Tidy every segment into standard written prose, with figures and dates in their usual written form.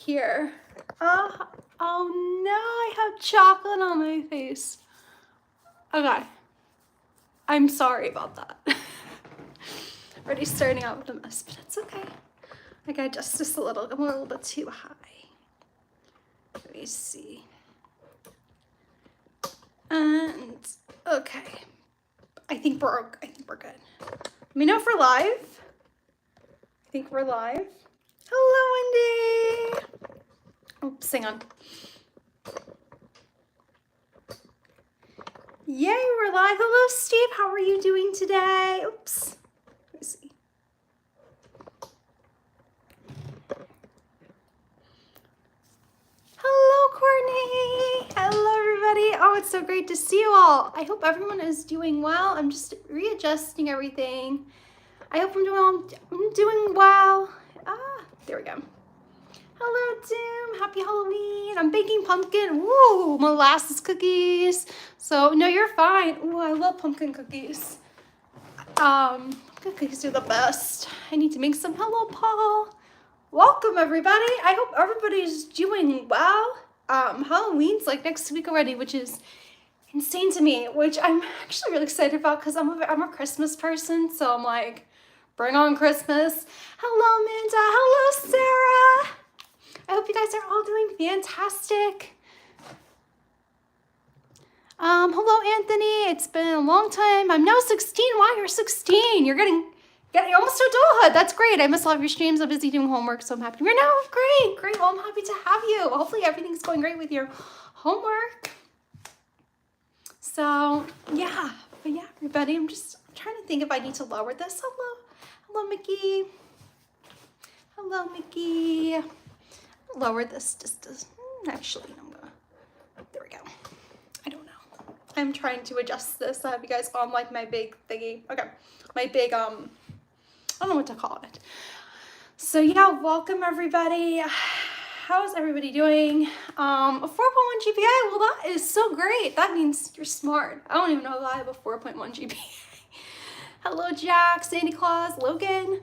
Here. Oh no, I have chocolate on my face. Okay. I'm sorry about that. Already starting out with a mess, but it's okay. I gotta adjust this a little. I'm a little bit too high. Let me see. And okay. I think we're good. Let me know if we're live. I think we're live. Hello, Wendy. Oops, hang on. Yay, we're live. Hello, Steve. How are you doing today? Oops. Let me see. Hello, Courtney. Hello, everybody. Oh, it's so great to see you all. I hope everyone is doing well. I'm just readjusting everything. I hope I'm doing well. There we go. Hello, Doom. Happy Halloween. I'm baking pumpkin. Woo, molasses cookies. So, no, you're fine. Ooh, I love pumpkin cookies. Pumpkin cookies are the best. I need to make some. Hello, Paul. Welcome, everybody. I hope everybody's doing well. Halloween's like next week already, which is insane to me, which I'm actually really excited about because I'm a Christmas person, so I'm like, bring on Christmas. Hello, Amanda. Hello, Sarah. I hope you guys are all doing fantastic. Hello, Anthony. It's been a long time. I'm now 16. Why? You're 16. You're almost to adulthood. That's great. I miss all of your streams. I'm busy doing homework, so I'm happy. You're now great. Well, I'm happy to have you. Hopefully everything's going great with your homework. So, yeah. But yeah, everybody, I'm trying to think if I need to lower this. Hello, Mickey. Hello, Mickey. Lower this just to, actually, there we go. I don't know. I'm trying to adjust this. I have you guys on like my big thingy. Okay. My big, I don't know what to call it. So yeah, welcome everybody. How's everybody doing? A 4.1 GPA, well that is so great. That means you're smart. I don't even know if I have a 4.1 GPA. Hello Jack, Sandy Claus, Logan.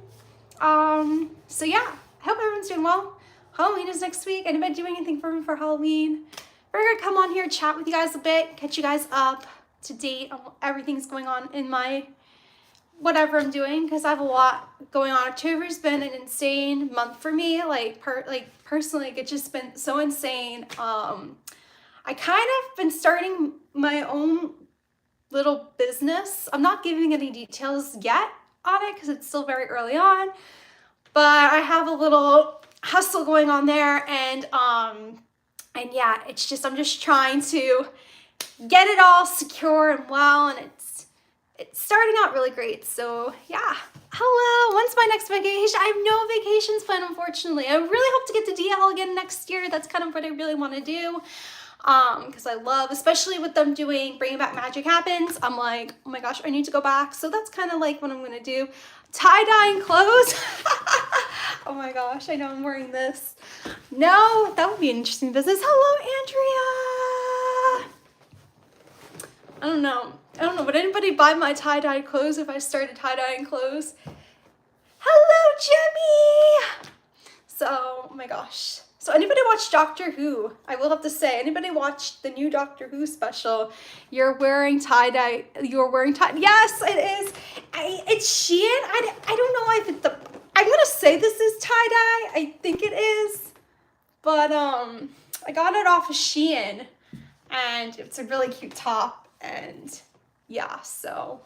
So yeah, I hope everyone's doing well. Halloween is next week. Anybody doing anything for Halloween? We're gonna come on here, chat with you guys a bit, catch you guys up to date on everything's going on in my whatever I'm doing, because I have a lot going on. October's been an insane month for me. Personally, it's just been so insane. I kind of been starting my own little business. I'm not giving any details yet on it because it's still very early on, but I have a little hustle going on there, and yeah, I'm just trying to get it all secure and well, and it's starting out really great. So yeah. Hello, when's my next vacation? I have no vacations planned, unfortunately. I really hope to get to DL again next year. That's kind of what I really want to do. Because I love, especially with them doing Bringing Back Magic Happens, I'm like, oh my gosh, I need to go back. So that's kind of like what I'm going to do. Tie-dyeing clothes. Oh my gosh, I know I'm wearing this. No, that would be an interesting business. Hello, Andrea. I don't know. Would anybody buy my tie-dye clothes if I started tie-dyeing clothes? Hello, Jimmy! So, oh my gosh. So anybody watch Doctor Who? I will have to say, anybody watched the new Doctor Who special? You're wearing tie-dye. Yes, it is. It's Shein. I don't know if I'm going to say this is tie-dye. I think it is. But I got it off of Shein. And it's a really cute top. And yeah, so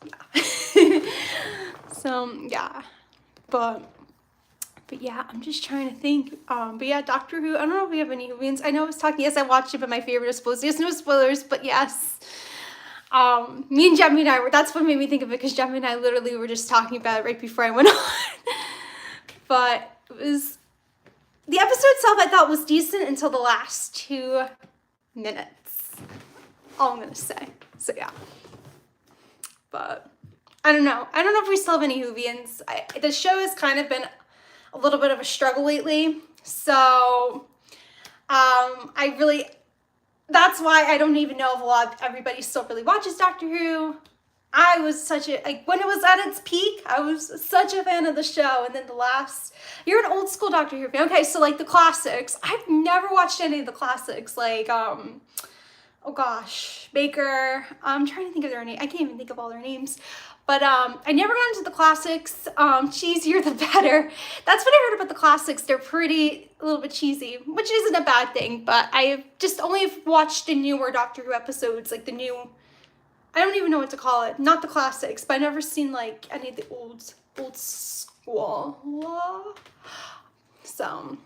yeah. So yeah, but yeah, I'm just trying to think. But yeah, Doctor Who, I don't know if we have any Whovians. I know I was talking, yes, I watched it, but my favorite is spoilers. There's no spoilers, but yes. Me and Gemini that's what made me think of it, because Gemini and I literally were just talking about it right before I went on. But the episode itself I thought was decent until the last 2 minutes. All I'm gonna say. So yeah. But I don't know if we still have any Whovians. The show has kind of been a little bit of a struggle lately. So that's why I don't even know if everybody still really watches Doctor Who. I was such a, like, when it was at its peak, I was such a fan of the show. And then the last, you're an old school Doctor Who fan. Okay, so like the classics. I've never watched any of the classics. Like, oh gosh, Baker. I'm trying to think of their name. I can't even think of all their names. But I never got into the classics. Cheesier the better. That's what I heard about the classics. They're pretty, a little bit cheesy, which isn't a bad thing. But I've just only watched the newer Doctor Who episodes, like the new, I don't even know what to call it. Not the classics, but I've never seen like any of the old school. So,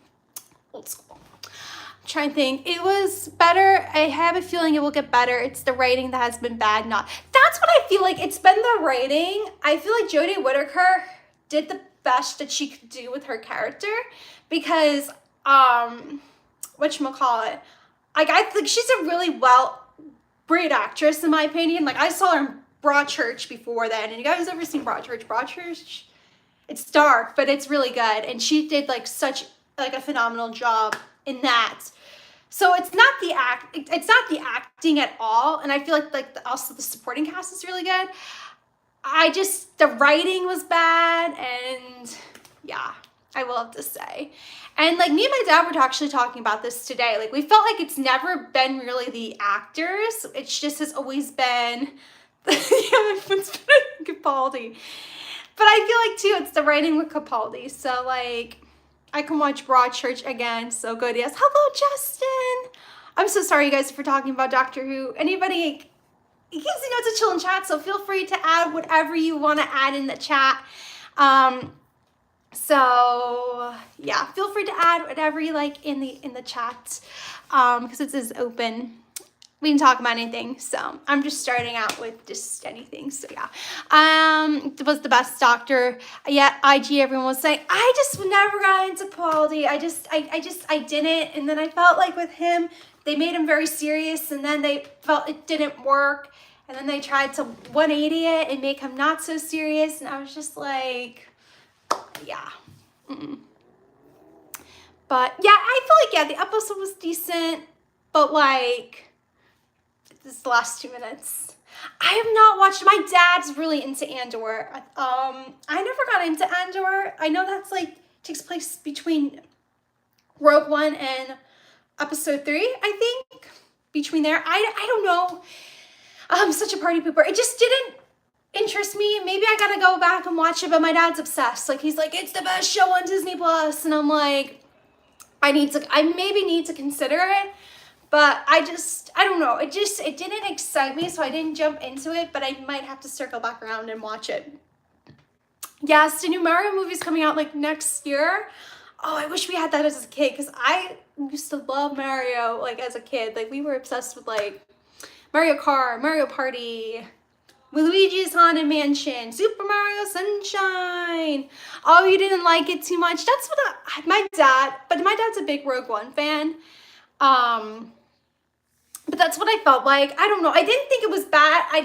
old school. I'm trying to think. It was better. I have a feeling it will get better. It's the writing that has been bad. That's what I feel like. It's been the writing. I feel like Jodie Whittaker did the best that she could do with her character because, whatchamacallit, like I think she's a really great actress in my opinion. Like I saw her in Broadchurch before then, and you guys ever seen Broadchurch? Broadchurch, it's dark, but it's really good, and she did like such like a phenomenal job in that. So it's not the acting at all, and I feel like also the supporting cast is really good. The writing was bad, and yeah, I will have to say. And like me and my dad were actually talking about this today. Like we felt like it's never been really the actors. It just has always been Capaldi. But I feel like too, it's the writing with Capaldi. So like I can watch Broadchurch again. So good. Yes. Hello, Justin. I'm so sorry, you guys, for talking about Doctor Who. Anybody, it's a chill and chat. So feel free to add whatever you want to add in the chat. So yeah, feel free to add whatever you like in the chat, because it is open. We can talk about anything. So I'm just starting out with just anything. So yeah, it was the best Doctor. Yeah, IG, everyone was saying, I just never got into Capaldi. I didn't. And then I felt like with him, they made him very serious, and then they felt it didn't work. And then they tried to 180 it and make him not so serious. And I was just like, yeah. But yeah, I feel like, yeah, the episode was decent, but like, this is the last 2 minutes. I have not watched, my dad's really into Andor. I never got into Andor. I know that's like, takes place between Rogue One and episode 3, I think. Between there, I don't know. I'm such a party pooper. It just didn't interest me. Maybe I gotta go back and watch it, but my dad's obsessed. Like he's like, it's the best show on Disney Plus, and I'm like, I maybe need to consider it, but I don't know. It didn't excite me, so I didn't jump into it, but I might have to circle back around and watch it. Yes, the new Mario movie's coming out like next year. Oh, I wish we had that as a kid, because I used to love Mario like as a kid. Like we were obsessed with like Mario Kart, Mario Party, Luigi's Haunted Mansion, Super Mario Sunshine. Oh, you didn't like it too much? That's what my dad's a big Rogue One fan. But that's what I felt like. I don't know. I didn't think it was bad. I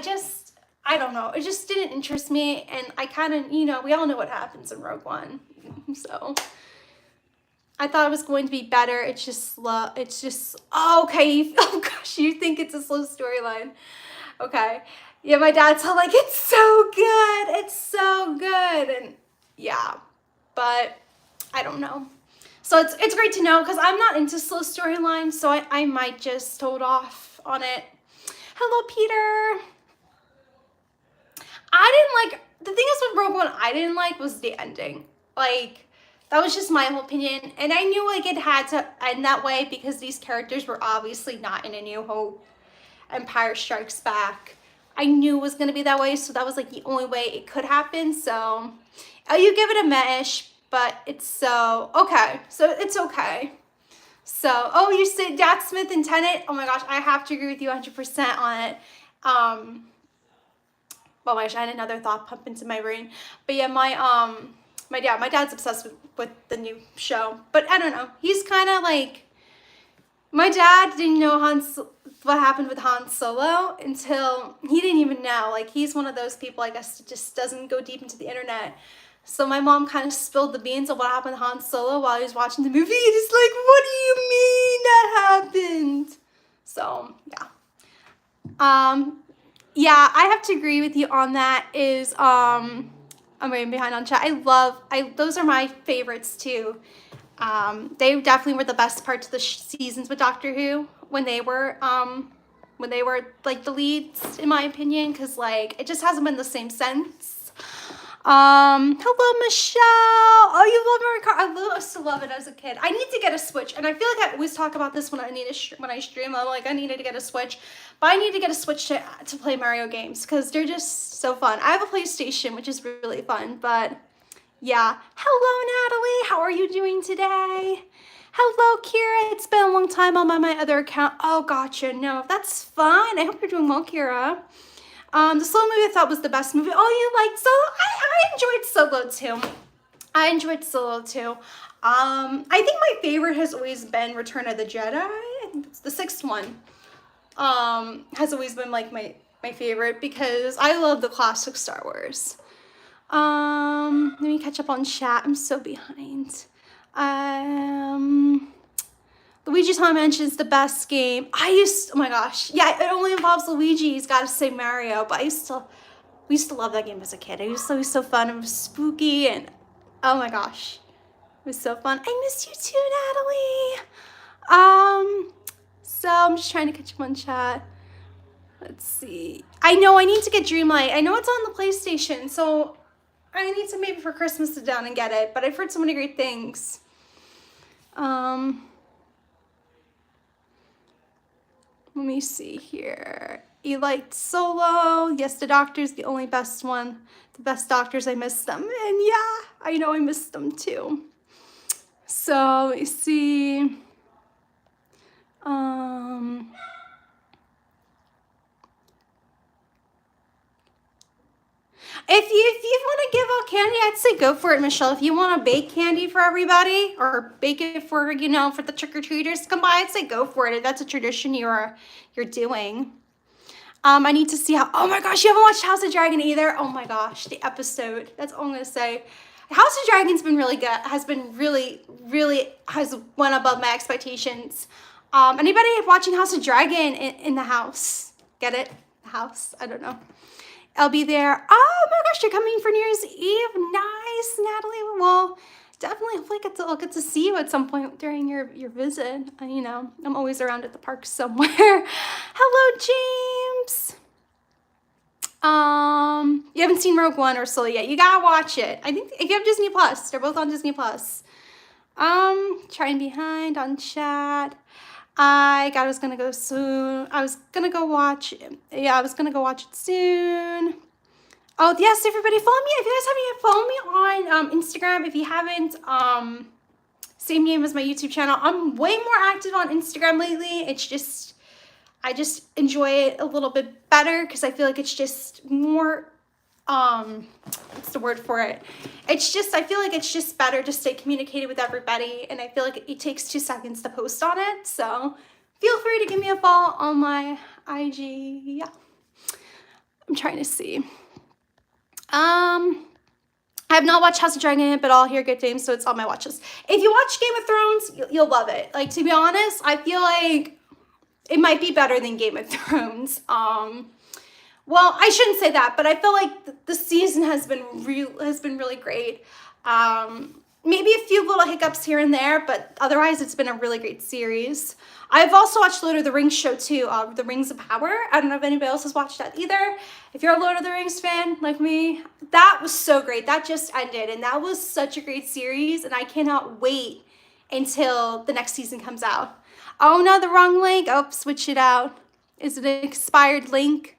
don't know. It just didn't interest me. And I kind of, we all know what happens in Rogue One. So I thought it was going to be better. It's just slow. It's just, oh, okay. Oh gosh, you think it's a slow storyline. Okay. Yeah, my dad's all like, it's so good. It's so good. And yeah, but I don't know. So it's great to know, because I'm not into slow storylines, so I might just hold off on it. Hello, Peter. The thing is with Rogue One, I didn't like was the ending. Like, that was just my whole opinion. And I knew like it had to end that way because these characters were obviously not in A New Hope, Empire Strikes Back. I knew it was going to be that way, so that was like the only way it could happen. So you give it a mesh, but it's okay. So it's okay. So, oh, you said Jack Smith and Tenet. Oh my gosh, I have to agree with you 100% on it. Oh my gosh, I had another thought pump into my brain. But yeah, my dad's obsessed with the new show. But I don't know. He's kind of like, my dad didn't know what happened with Han Solo until he didn't even know. Like, he's one of those people, I guess, that just doesn't go deep into the internet. So my mom kind of spilled the beans of what happened to Han Solo while he was watching the movie. And he's like, what do you mean that happened? So, yeah. Yeah, I have to agree with you on that. I'm waiting behind on chat. Those are my favorites too. They definitely were the best parts of the seasons with Doctor Who when they were like the leads, in my opinion, because like it just hasn't been the same since. Hello Michelle. Oh, you love Mario Kart. I used to love it as a kid. I need to get a Switch, and I feel like I always talk about this when I stream. I'm like, I needed to get a Switch, but I need to get a Switch to play Mario games because they're just so fun. I have a PlayStation, which is really fun, but yeah. Hello Natalie. How are you doing today? Hello Kira. It's been a long time on my other account. Oh, gotcha. No, that's fine. I hope you're doing well, Kira. The Solo movie I thought was the best movie. Oh, you liked Solo? I enjoyed Solo too. I enjoyed Solo too. I think my favorite has always been Return of the Jedi. I think it's the 6th one. Has always been like my favorite because I love the classic Star Wars. Let me catch up on chat. I'm so behind. Luigi's Haunted Mansion is the best game. Oh my gosh. Yeah, it only involves Luigi. He's got to say Mario. But we used to love that game as a kid. It was so fun. It was spooky and oh my gosh. It was so fun. I missed you too, Natalie. So I'm just trying to catch up on chat. Let's see. I know I need to get Dreamlight. I know it's on the PlayStation, so I need to maybe for Christmas sit down and get it. But I've heard so many great things. Let me see here. You liked Solo. Yes, the Doctor's the only best one. The best Doctors, I miss them. And yeah, I know I missed them too. So, let me see. If you want to give out candy, I'd say go for it, Michelle. If you want to bake candy for everybody or bake it for, for the trick-or-treaters to come by, I'd say go for it. If that's a tradition you're doing. I need to see how, oh my gosh, you haven't watched House of Dragon either? Oh my gosh, the episode. That's all I'm going to say. House of Dragon's been really good, has went above my expectations. Anybody watching House of Dragon in the house? Get it? The house? I don't know. I'll be there. Oh my gosh, you're coming for New Year's Eve. Nice, Natalie. Well, definitely, hopefully I'll get to see you at some point during your visit. I'm always around at the park somewhere. Hello, James. You haven't seen Rogue One or Solo yet. You gotta watch it. I think if you have Disney Plus, they're both on Disney Plus. Trying behind on chat. I was gonna go soon. I was gonna go watch it. Yeah, I was gonna go watch it soon. Oh, yes, everybody follow me. If you guys haven't yet, follow me on Instagram. If you haven't, same name as my YouTube channel. I'm way more active on Instagram lately. It's just, I just enjoy it a little bit better because I feel like it's just more, what's the word for it? I feel like it's just better to stay communicated with everybody, and I feel like it takes 2 seconds to post on it, so feel free to give me a follow on my IG. Yeah, I'm trying to see. I have not watched House of Dragon yet, but I'll hear good things, so it's on my watch list. If you watch Game of Thrones, you'll love it. Like, to be honest, I feel like it might be better than Game of Thrones. Well, I shouldn't say that, but I feel like the season has been really great. Maybe a few little hiccups here and there, but otherwise it's been a really great series. I've also watched Lord of the Rings show too, The Rings of Power. I don't know if anybody else has watched that either. If you're a Lord of the Rings fan like me, that was so great. That just ended, and that was such a great series, and I cannot wait until the next season comes out. Oh no, the wrong link. Oh, switch it out. Is it an expired link?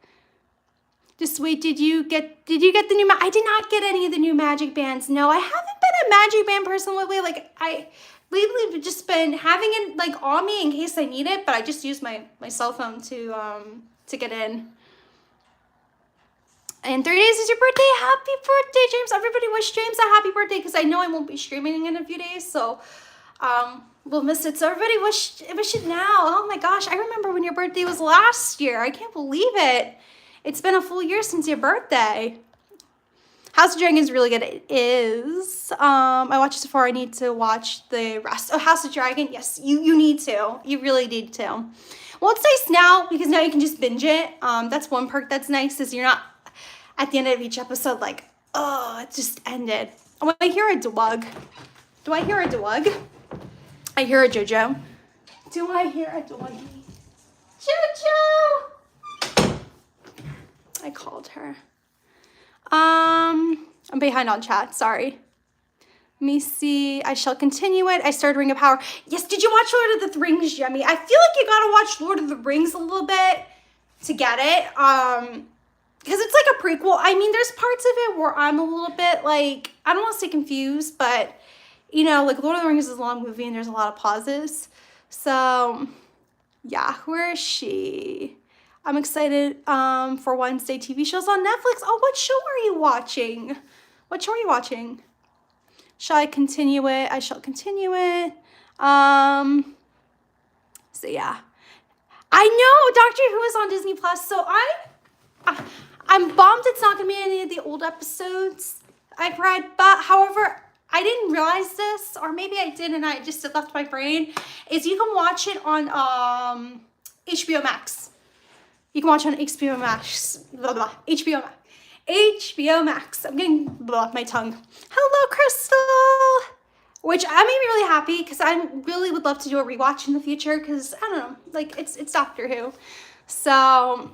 Just wait, did you get the new, I did not get any of the new Magic Bands. No, I haven't been a Magic Band person lately. Like, lately I've just been having it like on me in case I need it, but I just use my cell phone to get in. And 3 days is your birthday. Happy birthday, James. Everybody wish James a happy birthday because I know I won't be streaming in a few days, so we'll miss it. So everybody wish it now. Oh my gosh, I remember when your birthday was last year. I can't believe it. It's been a full year since your birthday. House of Dragon is really good. It is. I watched it before. I need to watch the rest. Oh, House of Dragon. Yes, you need to. You really need to. Well, it's nice now because now you can just binge it. That's one perk that's nice is you're not at the end of each episode like, oh, it just ended. Oh, I hear a dog. Do I hear a dog? I hear a JoJo. Do I hear a doggy? JoJo! I called her. I'm behind on chat, sorry. Let me see. I shall continue it. I started Ring of Power. Yes, did you watch Lord of the Rings, Jemmy? I feel like you gotta watch Lord of the Rings a little bit to get it. Because it's like a prequel. I mean, there's parts of it where I'm a little bit like, I don't want to say confused, but you know, like Lord of the Rings is a long movie and there's a lot of pauses. So yeah, where is she? I'm excited for Wednesday TV shows on Netflix. Oh, what show are you watching? What show are you watching? Shall I continue it? I shall continue it. So yeah. I know Doctor Who is on Disney Plus, so I'm bummed it's not gonna be any of the old episodes I've read, but however, I didn't realize this, or maybe I did and I just left my brain, is you can watch it on HBO Max. You can watch it on HBO Max. Blah, blah, HBO Max. HBO Max. I'm getting my tongue. Hello, Crystal. Which I made me really happy because I really would love to do a rewatch in the future because I don't know, like it's Doctor Who. So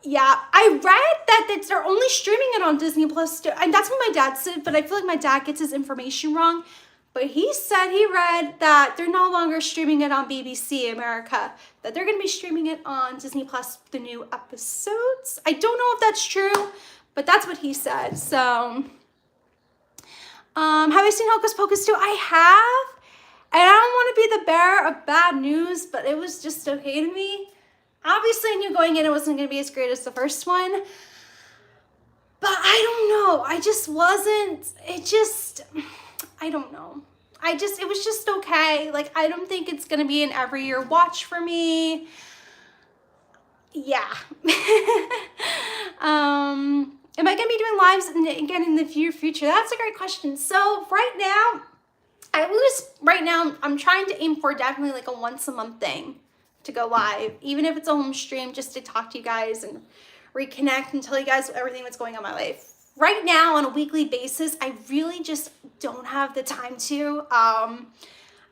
yeah, I read that they're only streaming it on Disney Plus, and that's what my dad said. But I feel like my dad gets his information wrong. But he said he read that they're no longer streaming it on BBC America, that they're going to be streaming it on Disney Plus, the new episodes. I don't know if that's true, but that's what he said. So, have I seen Hocus Pocus 2? I have, and I don't want to be the bearer of bad news, but it was just okay to me. Obviously, I knew going in it wasn't going to be as great as the first one, but I don't know. I just wasn't, I don't know. It was just okay. Like, I don't think it's going to be an every year watch for me. Yeah. Am I going to be doing lives again in the future? That's a great question. So right now, I'm trying to aim for definitely like a once a month thing to go live, even if it's a home stream, just to talk to you guys and reconnect and tell you guys everything that's going on in my life. Right now, on a weekly basis, I really just don't have the time to,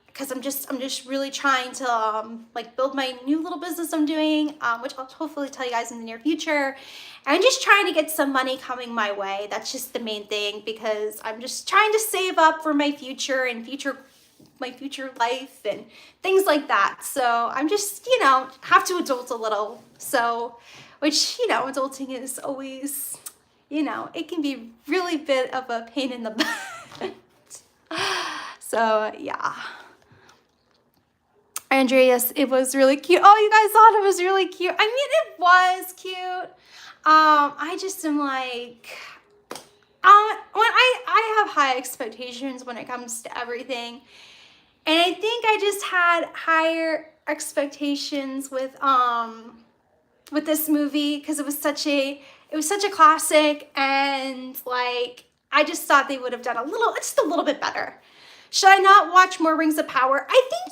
because I'm just really trying to like build my new little business I'm doing, which I'll hopefully tell you guys in the near future. And I'm just trying to get some money coming my way. That's just the main thing, because I'm just trying to save up for my future and my future life and things like that. So I'm just, have to adult a little. So, which, adulting is always, it can be really bit of a pain in the butt. So yeah. Andreas, it was really cute. Oh, you guys thought it was really cute. I mean, it was cute. I just am like, when I have high expectations when it comes to everything. And I think I just had higher expectations with this movie because it was such a classic, and like I just thought they would have done just a little bit better. Should I not watch more Rings of Power? I think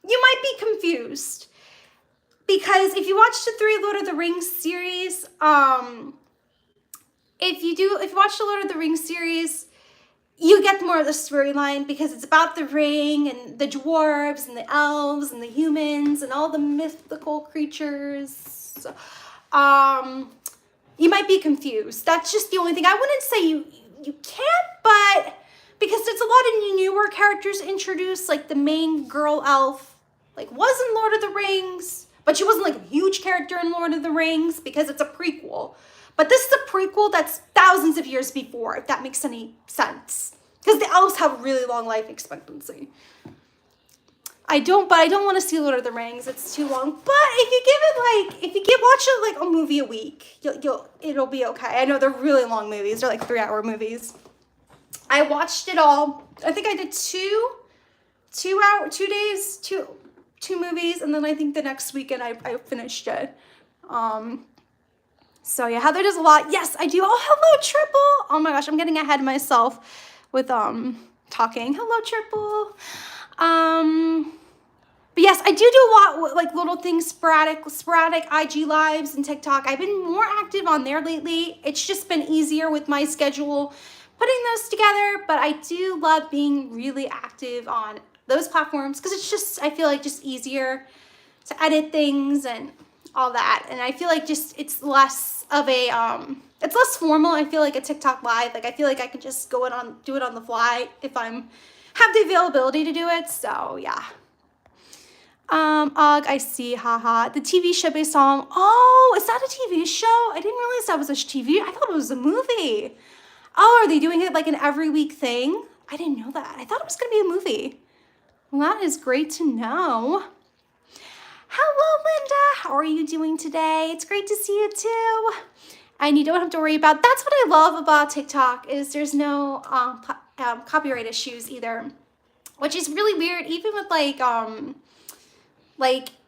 you might be confused, because if you watch the 3 Lord of the Rings series, if you watch the Lord of the Rings series, you get more of the storyline, because it's about the ring and the dwarves and the elves and the humans and all the mythical creatures. You might be confused. That's just the only thing. I wouldn't say you can't, but because there's a lot of newer characters introduced, like the main girl elf, like was in Lord of the Rings, but she wasn't like a huge character in Lord of the Rings because it's a prequel. But this is a prequel that's thousands of years before, if that makes any sense. Because the elves have really long life expectancy. I don't want to see Lord of the Rings. It's too long. But if you watch it like a movie a week, it'll be okay. I know they're really long movies. They're like 3-hour movies. I watched it all. I think I did two movies, and then I think the next weekend I finished it. So yeah, Heather does a lot. Yes, I do. Oh, hello, Triple. Oh my gosh, I'm getting ahead of myself with talking. Hello, Triple. But yes, I do a lot with like little things, sporadic IG lives and TikTok. I've been more active on there lately. It's just been easier with my schedule putting those together, but I do love being really active on those platforms because it's just, I feel like just easier to edit things and all that. And I feel like just it's less of a it's less formal. I feel like a TikTok live, like I feel like I can just do it on the fly if I'm have the availability to do it. So yeah. I see, haha. The TV show based on, oh, is that a TV show? I didn't realize that was a TV. I thought it was a movie. Oh, are they doing it like an every week thing? I didn't know that. I thought it was gonna be a movie. Well, that is great to know. Hello, Linda. How are you doing today? It's great to see you too. And you don't have to worry about, that's what I love about TikTok is there's no copyright issues either, which is really weird. Even with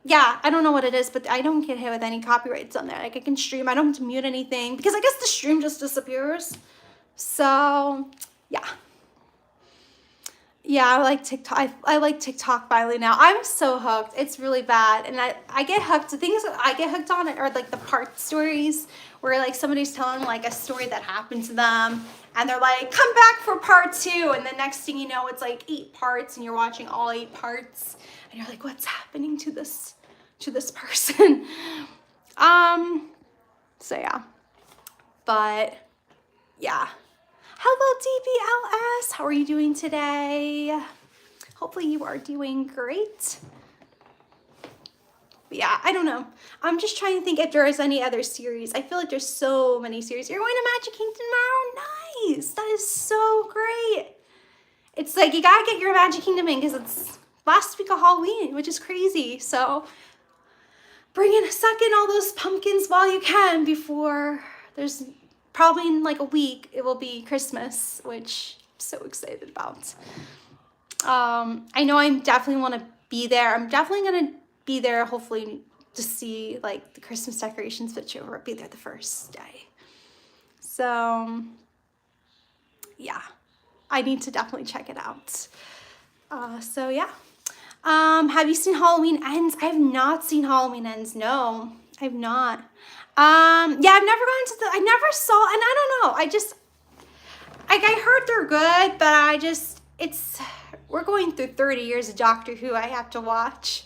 yeah, I don't know what it is, but I don't get hit with any copyrights on there. Like I can stream, I don't have to mute anything because I guess the stream just disappears. So yeah. Yeah, I like TikTok. I like TikTok finally now. I'm so hooked. It's really bad. And I get hooked. The things that I get hooked on are like the part stories where like somebody's telling like a story that happened to them and they're like, come back for part 2. And the next thing you know, it's like 8 parts and you're watching all 8 parts and you're like, what's happening to this person? So yeah, but yeah. Hello, DBLS. How are you doing today? Hopefully you are doing great. But yeah, I don't know. I'm just trying to think if there is any other series. I feel like there's so many series. You're going to Magic Kingdom tomorrow? Nice. That is so great. It's like you got to get your Magic Kingdom in because it's last week of Halloween, which is crazy. So suck in all those pumpkins while you can before there's probably in like a week, it will be Christmas, which I'm so excited about. I know I definitely want to be there. I'm definitely going to be there, hopefully, to see like the Christmas decorations switch over. Be there the first day. So, yeah, I need to definitely check it out. So, yeah. Have you seen Halloween Ends? I have not seen Halloween Ends. No, I have not. Yeah, I've never gone to I never saw, and I don't know, I heard they're good, but we're going through 30 years of Doctor Who I have to watch.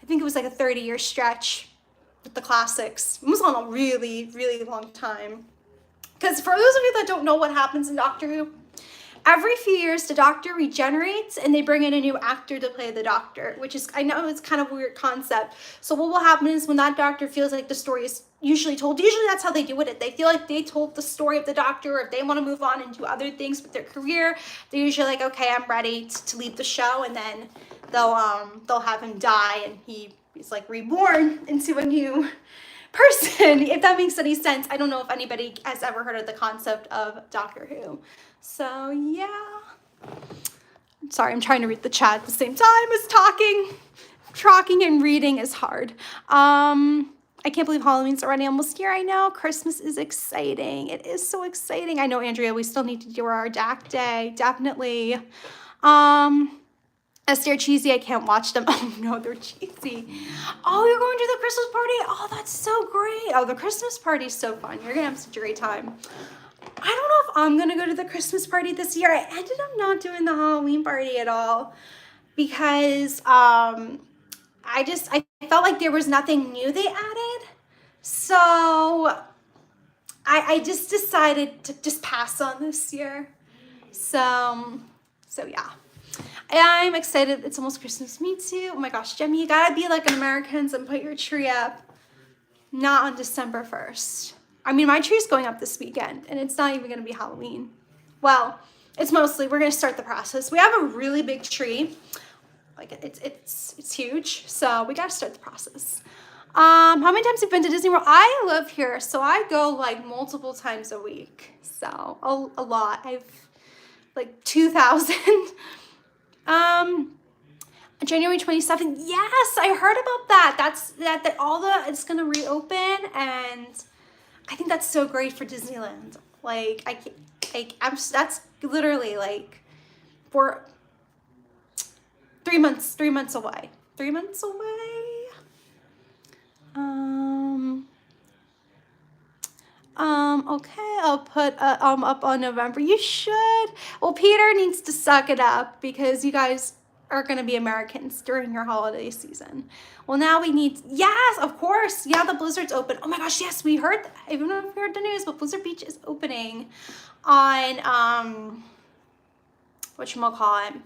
I think it was like a 30-year stretch with the classics. It was on a really, really long time. Because for those of you that don't know what happens in Doctor Who, every few years the Doctor regenerates and they bring in a new actor to play the Doctor, which is, I know it's kind of a weird concept. So what will happen is when that Doctor feels like the story is usually that's how they do it. They feel like they told the story of the Doctor, or if they want to move on and do other things with their career, they're usually like, okay, I'm ready to leave the show, and then they'll have him die and he's like reborn into a new person, if that makes any sense. I don't know if anybody has ever heard of the concept of Doctor Who. So yeah. Sorry, I'm trying to read the chat at the same time as talking. Talking and reading is hard. I can't believe Halloween's already almost here. I know. Christmas is exciting. It is so exciting. I know, Andrea, we still need to do our DAC day. Definitely. As they're cheesy, I can't watch them. Oh no, they're cheesy. Oh, you're going to the Christmas party? Oh, that's so great. Oh, the Christmas party's so fun. You're gonna have such a great time. I don't know if I'm gonna go to the Christmas party this year. I ended up not doing the Halloween party at all because I felt like there was nothing new they added. So I just decided to just pass on this year. So yeah. I'm excited. It's almost Christmas. Me too. Oh my gosh, Jemmy, you gotta be like an Americans and put your tree up. Not on December 1st. I mean, my tree's going up this weekend, and it's not even gonna be Halloween. Well, it's mostly, we're gonna start the process. We have a really big tree. Like it's huge, so we gotta start the process. How many times have you been to Disney World? I live here, so I go like multiple times a week. So a lot. I've like 2,000. January 27th. Yes, I heard about that. That's all it's gonna reopen, and I think that's so great for Disneyland. Like, I can't, like, that's literally like, we're 3 months away. 3 months away. Okay, I'll put up on November. You should. Well, Peter needs to suck it up because you guys are gonna be Americans during your holiday season. Well, now we need, yes, of course. Yeah, the Blizzard's open. Oh my gosh, yes, we heard, I don't know if we heard the news, but Blizzard Beach is opening on, whatchamacallit,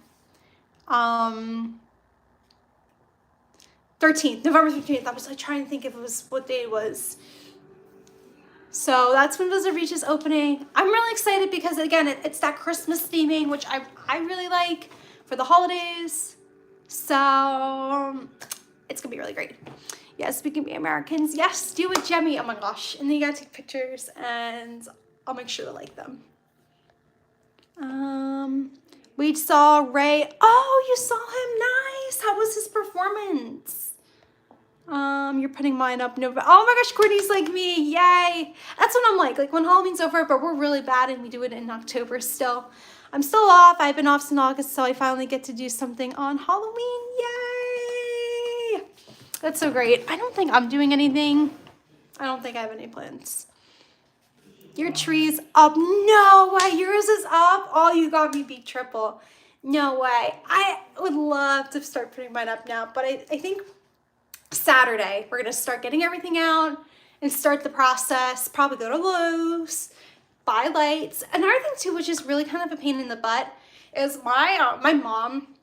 13th, November 13th. I was like trying to think if it was, what day it was. So that's when Blizzard Beach is opening. I'm really excited because, again, it's that Christmas theming, which I really like for the holidays. So it's going to be really great. Yes, we can be Americans. Yes, do it, Jemmy. Oh my gosh. And then you got to take pictures and I'll make sure to like them. We saw Ray. Oh, you saw him. Nice. How was his performance? You're putting mine up. No, oh my gosh, Courtney's like me. Yay. That's what I'm like when Halloween's over, but we're really bad and we do it in October still. I'm still off. I've been off since August, so I finally get to do something on Halloween. Yay. That's so great. I don't think I'm doing anything. I don't think I have any plans. Your tree's up. No way. Yours is up. Oh, you got me beat triple. No way. I would love to start putting mine up now, but I think Saturday we're going to start getting everything out and start the process. Probably go to Lowe's, buy lights. Another thing too, which is really kind of a pain in the butt, is my mom,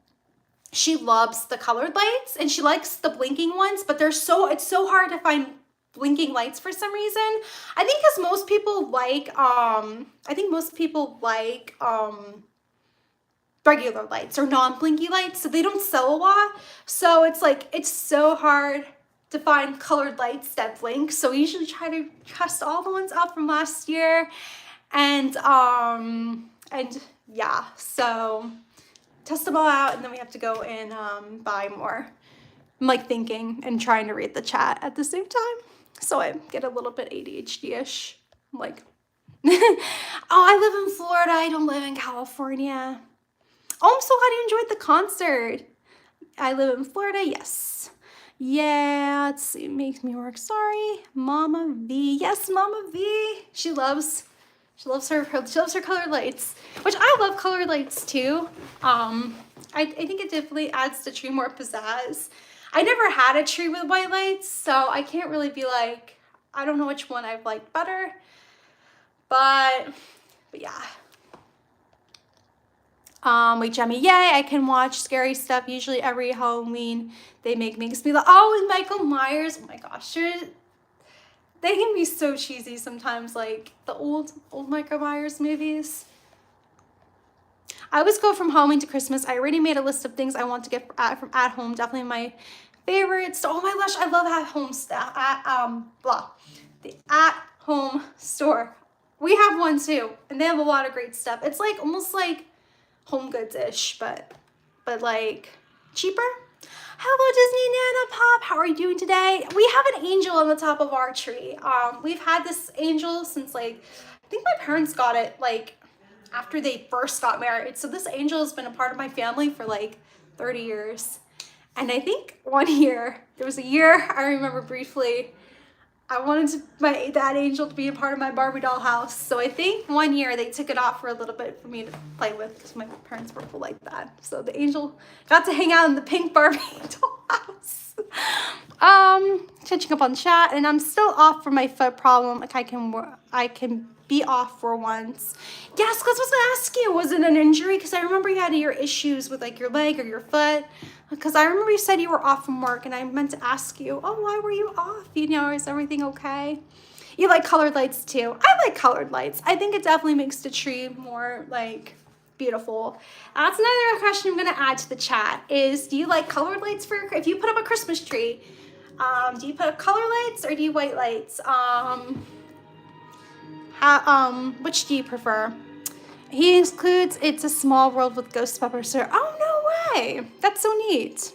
she loves the colored lights and she likes the blinking ones, but it's so hard to find blinking lights for some reason. I think because most people like regular lights or non-blinky lights, so they don't sell a lot. So it's like, it's so hard to find colored lights that blink. So we usually try to test all the ones out from last year. And yeah, so test them all out and then we have to go and buy more. I'm like thinking and trying to read the chat at the same time. So I get a little bit ADHD-ish. I'm like, oh, I live in Florida. I don't live in California. Oh, I'm so glad you enjoyed the concert. I live in Florida. Yes. Yeah, let's see. It makes me work. Sorry. Mama V. Yes, Mama V. She loves her colored lights, which I love colored lights too. I think it definitely adds the tree more pizzazz. I never had a tree with white lights, so I can't really be like, I don't know which one I've liked better, but yeah. Wait, Jemmy, yay, I can watch scary stuff. Usually every Halloween they makes me like, oh, and Michael Myers, oh my gosh, they can be so cheesy sometimes, like the old Michael Myers movies. I always go from Halloween to Christmas. I already made a list of things I want to get from at home. Definitely my favorites. Oh my gosh, I love at home stuff. The at home store. We have one too, and they have a lot of great stuff. It's like almost like Home Goods-ish, but like cheaper. Hello, Disney Nana Pop. How are you doing today? We have an angel on the top of our tree. We've had this angel since like, I think my parents got it like after they first got married. So this angel has been a part of my family for like 30 years. And I think one year, there was a year I remember briefly, I wanted that angel to be a part of my Barbie doll house. So I think one year they took it off for a little bit for me to play with because my parents were like that. So the angel got to hang out in the pink Barbie doll house. Catching up on chat, and I'm still off for my foot problem. Like I can be off for once. Yes, because I was gonna ask you, was it an injury? Because I remember you had your issues with like your leg or your foot. Because I remember you said you were off from work, and I meant to ask you, oh, why were you off? You know, is everything okay? You like colored lights too. I like colored lights. I think it definitely makes the tree more like beautiful. That's another question I'm gonna add to the chat is, do you like colored lights if you put up a Christmas tree? Do you put up color lights or do you white lights? Which do you prefer? He includes It's a Small World with Ghost Pepper, sir. Oh, no way. That's so neat.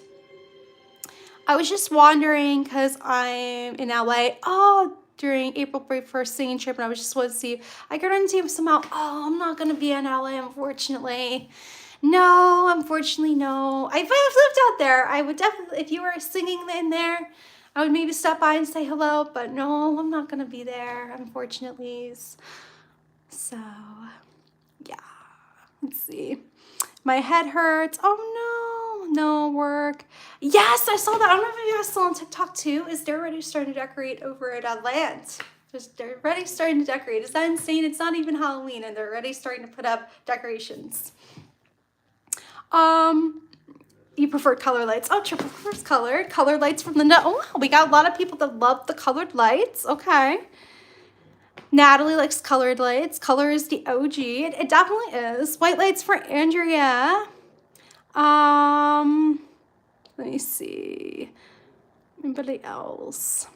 I was just wondering because I'm in LA. Oh, during April 1st singing trip, and I was just wanted to see if I could run into him somehow. Oh, I'm not gonna be in LA, unfortunately. No, unfortunately, no. If I lived out there, I would definitely, if you were singing in there, I would maybe stop by and say hello, but no, I'm not gonna be there, unfortunately. So, yeah, let's see. My head hurts. Oh no, work. Yes, I saw that. I don't know if you guys saw on TikTok too. Is they're already starting to decorate over at Atlanta. They're already starting to decorate. Is that insane? It's not even Halloween and they're already starting to put up decorations. You prefer color lights. Oh, Triple prefers colored. Colored lights from the nut. Oh, wow, we got a lot of people that love the colored lights. Okay. Natalie likes colored lights. Color is the OG. It definitely is. White lights for Andrea. Let me see. Anybody else?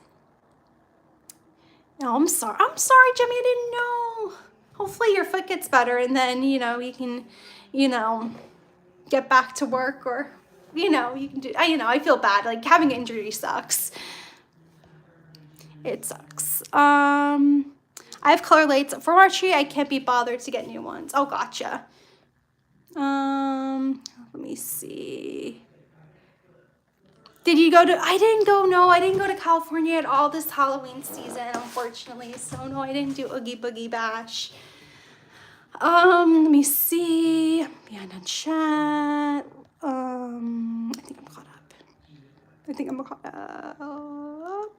No, I'm sorry. I'm sorry, Jimmy. I didn't know. Hopefully your foot gets better and then, you can, get back to work or, you can do, I feel bad. Like having an injury sucks. It sucks. I have color lights for archery. I can't be bothered to get new ones. Oh, gotcha. Let me see. Did you go to, I didn't go to California at all this Halloween season, unfortunately. So no, I didn't do Oogie Boogie Bash. Let me see. Behind on chat. I think I'm caught up.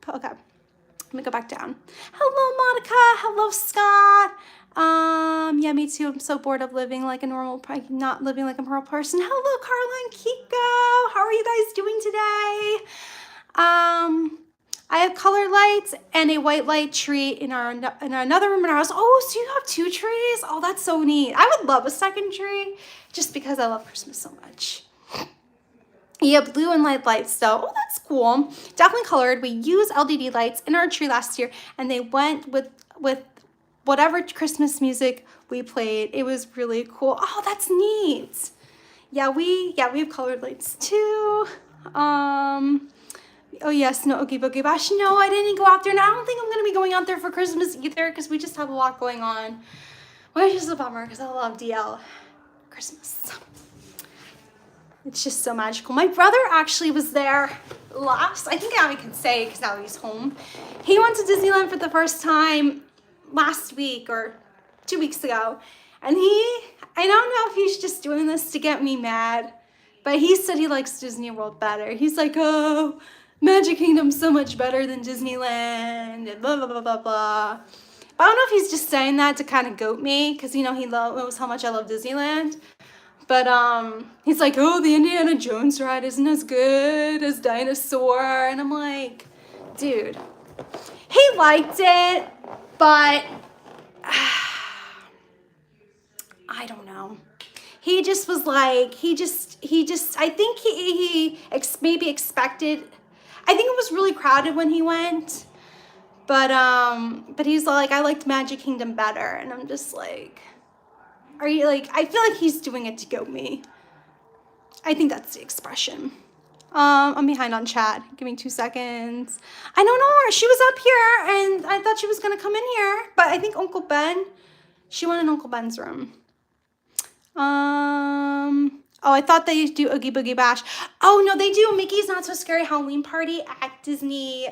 Okay. Let me go back down. Hello, Monica. Hello, Scott. Yeah, me too. I'm so bored of living like a normal, not living like a normal person. Hello, Carla and Kiko. How are you guys doing today? I have colored lights and a white light tree in another room in our house. Oh, so you have 2 trees? Oh, that's so neat. I would love a second tree just because I love Christmas so much. Yeah, blue and light lights though. Oh, that's cool. Definitely colored. We used LED lights in our tree last year and they went with whatever Christmas music we played. It was really cool. Oh, that's neat. Yeah, we have colored lights too. Oh yes, no Oogie Boogie Bash. No, I didn't go out there, and I don't think I'm gonna be going out there for Christmas either because we just have a lot going on. Which is a bummer because I love DL Christmas. It's just so magical. My brother actually was there last, I think I can say because now he's home. He went to Disneyland for the first time last week or 2 weeks ago. And I don't know if he's just doing this to get me mad, but he said he likes Disney World better. He's like, oh, Magic Kingdom's so much better than Disneyland and blah, blah, blah, blah, blah. But I don't know if he's just saying that to kind of goat me because, he knows how much I love Disneyland. But he's like, oh, the Indiana Jones ride isn't as good as Dinosaur. And I'm like, dude, he liked it, but I don't know. He just was like, I think he maybe expected, I think it was really crowded when he went, but he's like, I liked Magic Kingdom better. And I'm just like, are you like, I feel like he's doing it to goat me. I think that's the expression. I'm behind on chat. Give me 2 seconds. I don't know her. She was up here and I thought she was going to come in here, but I think Uncle Ben, she went in Uncle Ben's room. Oh, I thought they do Oogie Boogie Bash. Oh, no, they do Mickey's Not So Scary Halloween Party at Disney,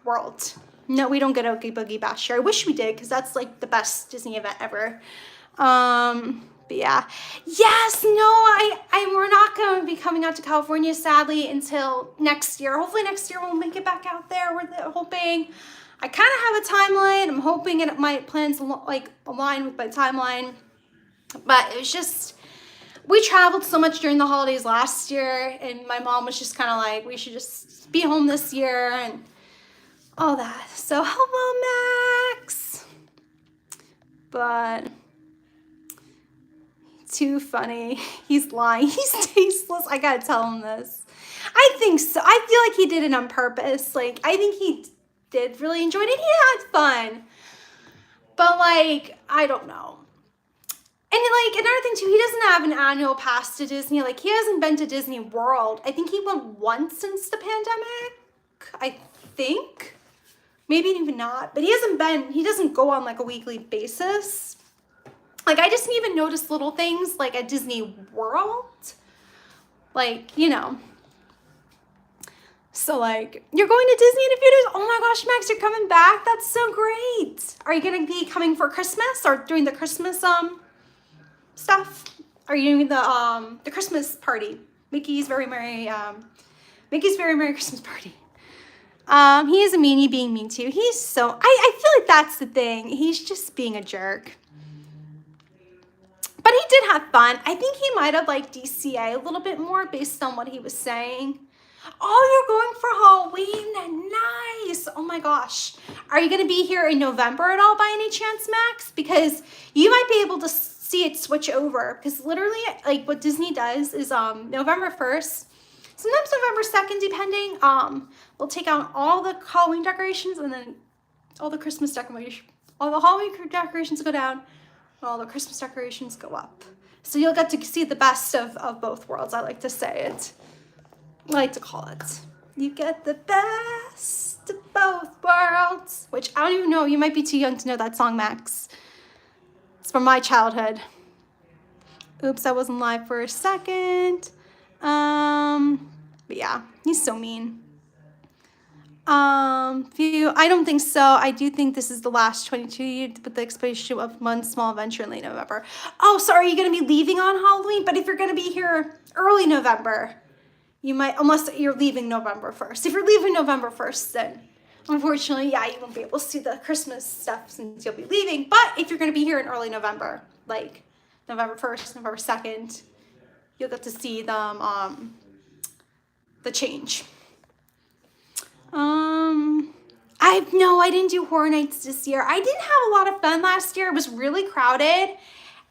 World. No, we don't get Oogie Boogie Bash here. I wish we did because that's like the best Disney event ever. But yeah. Yes, no, we're not going to be coming out to California, sadly, until next year. Hopefully next year we'll make it back out there. We're hoping. I kind of have a timeline. I'm hoping my plans align with my timeline. But it was just, we traveled so much during the holidays last year, and my mom was just kind of like, we should just be home this year and all that. So hello, Max. But too funny. He's lying. He's tasteless. I gotta tell him this. I think so. I feel like he did it on purpose. Like, I think he did really enjoy it and he had fun. But like, I don't know. And like, another thing too, he doesn't have an annual pass to Disney. Like, he hasn't been to Disney World. I think he went once since the pandemic. I think. Maybe even not, but he doesn't go on like a weekly basis. Like, I just even notice little things like at Disney World. Like, you know. So like, you're going to Disney in a few days? Oh my gosh, Max, you're coming back? That's so great. Are you gonna be coming for Christmas or doing the Christmas stuff? Are you doing the Christmas party? Mickey's Very Merry Christmas Party. He is a meanie being mean too. He's so, I feel like that's the thing. He's just being a jerk. But he did have fun. I think he might have liked DCA a little bit more based on what he was saying. Oh, you're going for Halloween? Nice. Oh my gosh. Are you going to be here in November at all by any chance, Max? Because you might be able to see it switch over. Because literally, like, what Disney does is November 1st, sometimes November 2nd, depending, we'll take out all the Halloween decorations and then all the Christmas decorations. All the Halloween decorations go down, and all the Christmas decorations go up. So you'll get to see the best of both worlds, I like to say it. I like to call it. You get the best of both worlds. Which, I don't even know, you might be too young to know that song, Max. It's from my childhood. Oops, I wasn't live for a second. But yeah, he's so mean. I don't think so. I do think this is the last 22 years with the expedition of One Small Adventure in late November. Oh, so are you going to be leaving on Halloween? But if you're going to be here early November, you might, unless you're leaving November 1st. If you're leaving November 1st, then unfortunately, yeah, you won't be able to see the Christmas stuff since you'll be leaving. But if you're going to be here in early November, like November 1st, November 2nd, you'll get to see them, the change. I didn't do Horror Nights this year. I didn't have a lot of fun last year. It was really crowded,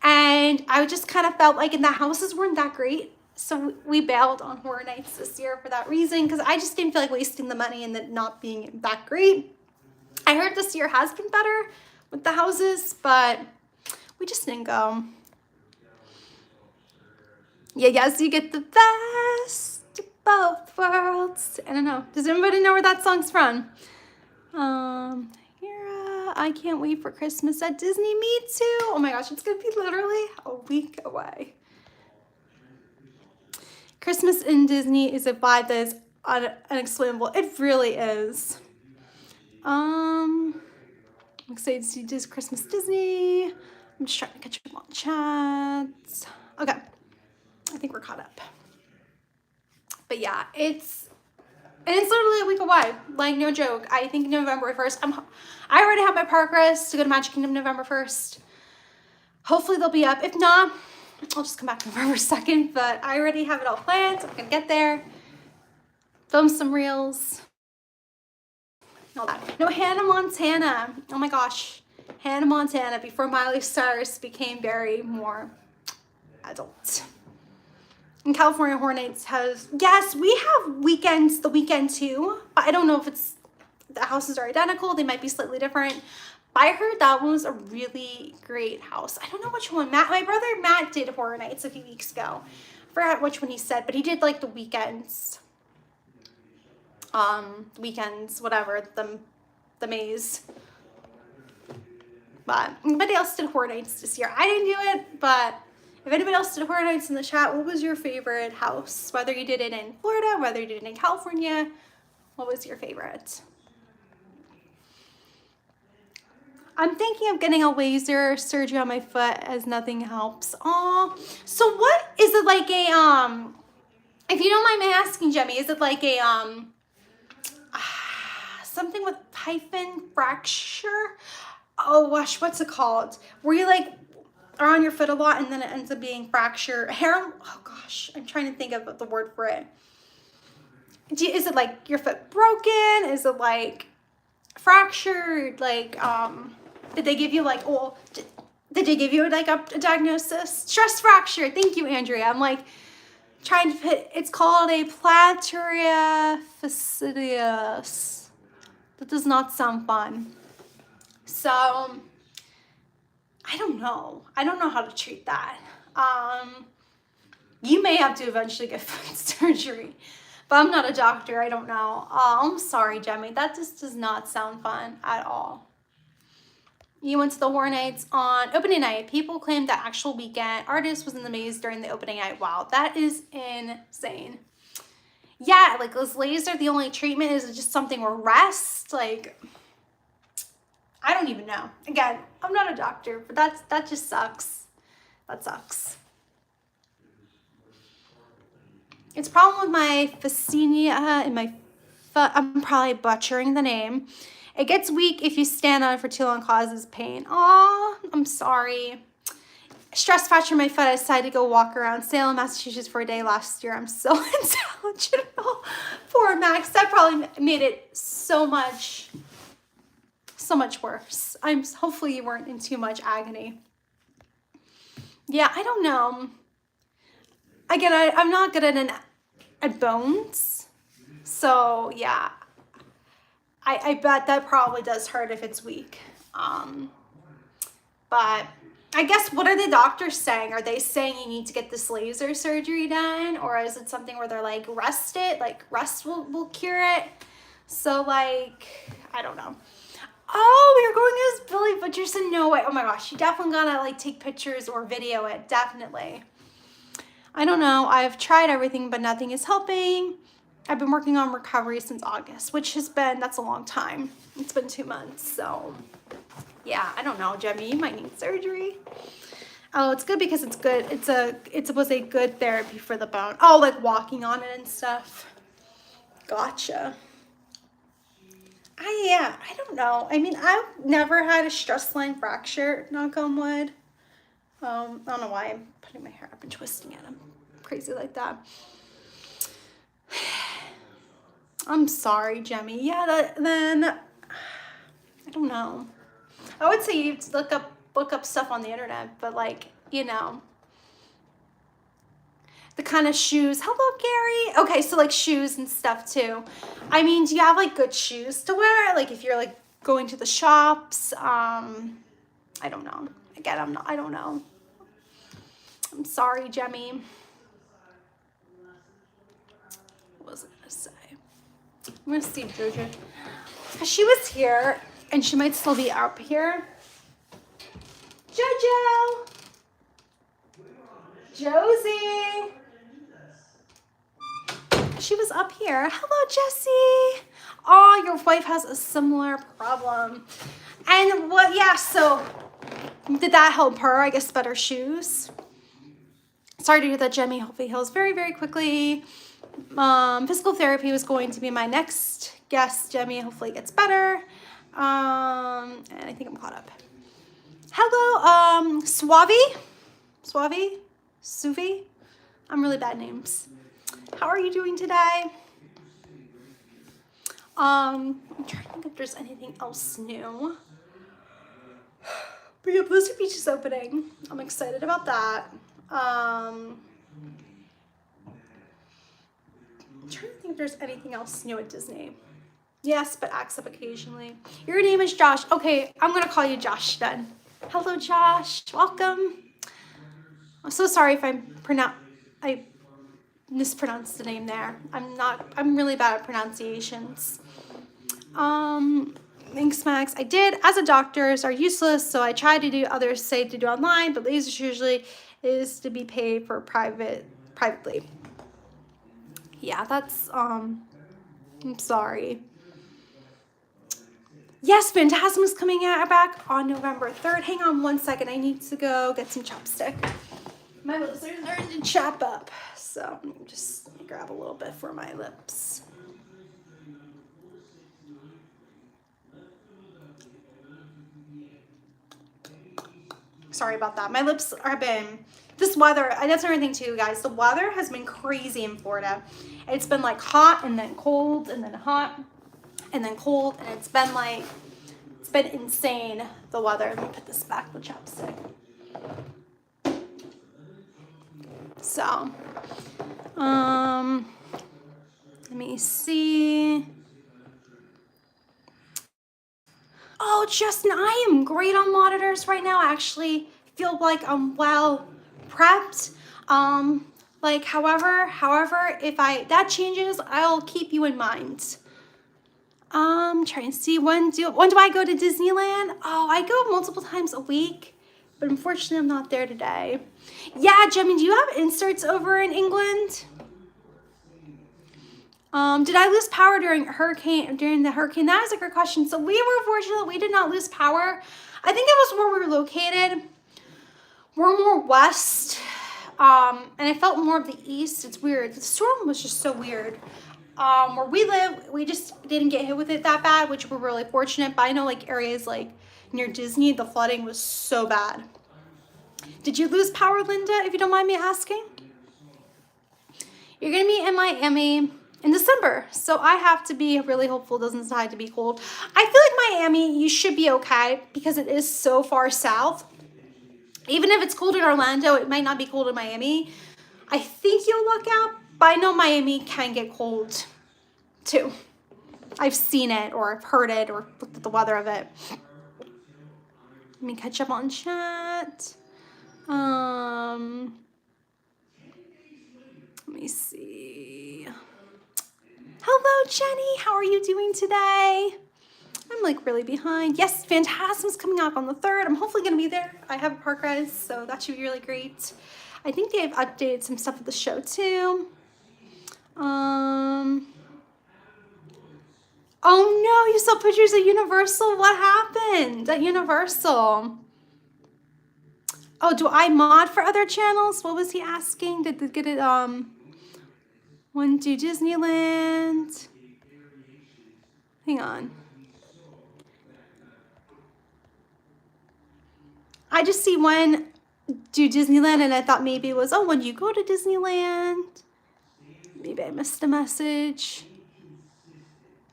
and I just kind of felt like, and the houses weren't that great. So we bailed on Horror Nights this year for that reason, because I just didn't feel like wasting the money and it not being that great. I heard this year has been better with the houses, but we just didn't go. Yeah, yes, you get the best of both worlds. I don't know. Does anybody know where that song's from? I can't wait for Christmas at Disney. Me too. Oh my gosh, it's gonna be literally a week away. Christmas in Disney is a vibe that is unexplainable. It really is. I'm excited to see this Christmas Disney. I'm just trying to catch up on chats. Okay, I think we're caught up. But yeah, it's literally a week away. Like, no joke. I think November 1st. I already have my park rest to go to Magic Kingdom November 1st. Hopefully they'll be up. If not, I'll just come back November 2nd, but I already have it all planned. I'm gonna get there, film some reels, all that. No, Hannah Montana. Oh my gosh. Hannah Montana before Miley Cyrus became very more adult. And California Horror Nights has, yes, we have weekends, the weekend too, but I don't know if it's, the houses are identical. They might be slightly different. But I heard that one was a really great house. I don't know which one. My brother Matt did Horror Nights a few weeks ago. I forgot which one he said, but he did like the weekends. Weekends, whatever, the maze. But anybody else did Horror Nights this year? I didn't do it, but if anybody else did Horror Nights in the chat, what was your favorite house? Whether you did it in Florida, whether you did it in California, what was your favorite? I'm thinking of getting a laser surgery on my foot as nothing helps. Oh, so what is it like a, if you don't mind me asking, Jemmy, is it like a, something with hyphen fracture? Oh gosh, what's it called? Where you like are on your foot a lot and then it ends up being fracture. Oh gosh, I'm trying to think of the word for it. Is it like your foot broken? Is it like fractured? Like, did they give you like, oh, did they give you like a diagnosis? Stress fracture. Thank you, Andrea. I'm like trying to put, it's called a plateria fastidious. That does not sound fun. So, I don't know. I don't know how to treat that. You may have to eventually get foot surgery. But I'm not a doctor. I don't know. I'm sorry, Jemmy. That just does not sound fun at all. You went to the Horror Nights on opening night. People claimed that actual weekend artist was in the maze during the opening night. Wow, that is insane. Yeah, like, is laser the only treatment? Is it just something where rest? Like, I don't even know. Again, I'm not a doctor, but that just sucks. That sucks. It's a problem with my fascia in my foot. I'm probably butchering the name. It gets weak if you stand on it for too long, causes pain. Aw, I'm sorry. Stress fracture in my foot. I decided to go walk around Salem, Massachusetts for a day last year. I'm so intelligent. Poor Max. That probably made it so much worse. Hopefully you weren't in too much agony. Yeah, I don't know. Again, I'm not good at bones. So yeah, I bet that probably does hurt if it's weak. But I guess, what are the doctors saying? Are they saying you need to get this laser surgery done? Or is it something where they're like, rest it? Like, rest will cure it? So, like, I don't know. Oh, we were going as Billy Butcherson. No way. Oh my gosh. You definitely gotta, like, take pictures or video it. Definitely. I don't know. I've tried everything, but nothing is helping. I've been working on recovery since August, which that's a long time. It's been 2 months, so yeah, I don't know, Jemmy, you might need surgery. Oh, it's good because it's good. It was a good therapy for the bone. Oh, like walking on it and stuff. Gotcha. I don't know. I mean, I've never had a stress line fracture, knock on wood. I don't know why I'm putting my hair up and twisting it. I'm crazy like that. I'm sorry, Jemmy. Yeah, then I don't know. I would say you look up stuff on the internet, but like, you know, the kind of shoes. Hello, Gary. Okay, so like shoes and stuff too. I mean, do you have like good shoes to wear? Like if you're like going to the shops, I don't know. Again, I don't know. I'm sorry, Jemmy. What was I gonna say? I'm gonna see Jojo. She was here, and she might still be up here. Jojo! Josie! She was up here. Hello, Jessie! Oh, your wife has a similar problem. And what, yeah, so did that help her? I guess better shoes. Sorry to hear that, Jemmy. Hopefully heals very, very quickly. Physical therapy was going to be my next guest. Jemmy hopefully gets better. And I think I'm caught up. Hello, Suvi. I'm really bad names. How are you doing today? I'm trying to think if there's anything else new. But yeah, Blizzard Beach is opening. I'm excited about that. I'm trying to think if there's anything else new at Disney. Yes, but acts up occasionally. Your name is Josh. Okay, I'm gonna call you Josh then. Hello, Josh. Welcome. I'm so sorry if I mispronounced the name there. I'm really bad at pronunciations. Thanks, Max. I did. As a doctors are useless, so I tried to do others say to do online, but lasers usually is to be paid for privately. Yeah, that's, I'm sorry. Yes, Phantasma's coming back on November 3rd. Hang on one second. I need to go get some chopstick. My lips are starting to chap up. So let me just grab a little bit for my lips. Sorry about that. My lips have been, this weather, that's another thing too, guys. The weather has been crazy in Florida. It's been like hot and then cold and then hot and then cold. And it's been like, it's been insane, the weather. Let me put this back, the chopstick. So, let me see. Oh, Justin, I am great on monitors right now. I actually feel like I'm well prepped. Like, however, if that changes, I'll keep you in mind. Trying to see when do I go to Disneyland? Oh, I go multiple times a week, but unfortunately I'm not there today. Yeah, Jimmy, do you have inserts over in England? Did I lose power during the hurricane? That is a great question. So we were fortunate, we did not lose power. I think it was where we were located. We're more west, and I felt more of the east. It's weird. The storm was just so weird. Where we live, we just didn't get hit with it that bad, which we're really fortunate. But I know like areas like near Disney, the flooding was so bad. Did you lose power, Linda, if you don't mind me asking? You're gonna be in Miami in December, so I have to be really hopeful it doesn't decide to be cold. I feel like Miami, you should be okay because it is so far south. Even if it's cold in Orlando, it might not be cold in Miami. I think you'll luck out, but I know Miami can get cold too. I've seen it, or I've heard it, or looked at the weather of it. Let me catch up on chat. Let me see. Hello, Jenny. How are you doing today? I'm like really behind. Yes, Phantasm's coming out on the 3rd. I'm hopefully going to be there. I have a park res, so that should be really great. I think they've updated some stuff at the show too. Oh no, you saw pictures of Universal? What happened at Universal? Oh, do I mod for other channels? What was he asking? Did they get it, when do Disneyland? Hang on. I just see when do Disneyland, and I thought maybe it was, oh, when you go to Disneyland. Maybe I missed a message.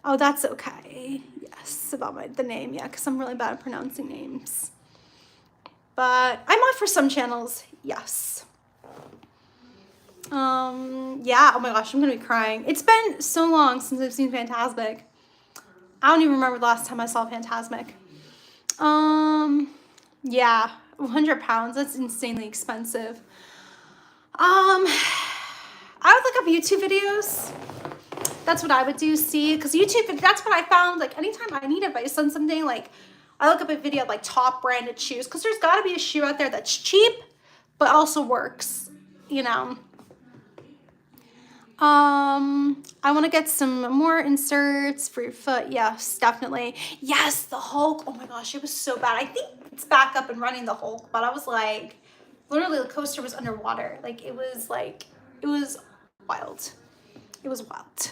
Oh, that's okay. Yes, about the name, yeah, because I'm really bad at pronouncing names. But I'm on for some channels, yes. Yeah, oh my gosh, I'm gonna be crying. It's been so long since I've seen Fantasmic. I don't even remember the last time I saw Fantasmic. Yeah, 100 pounds, that's insanely expensive. I would look up YouTube videos. That's what I would do, see, because YouTube, that's what I found, like, anytime I need advice on something, like, I look up a video of, like, top branded shoes, because there's got to be a shoe out there that's cheap, but also works, you know. I want to get some more inserts for your foot. Yes, definitely. Yes, the Hulk. Oh my gosh, it was so bad. I think it's back up and running, the Hulk, but I was like, literally the coaster was underwater. Like, it was wild. It was wild.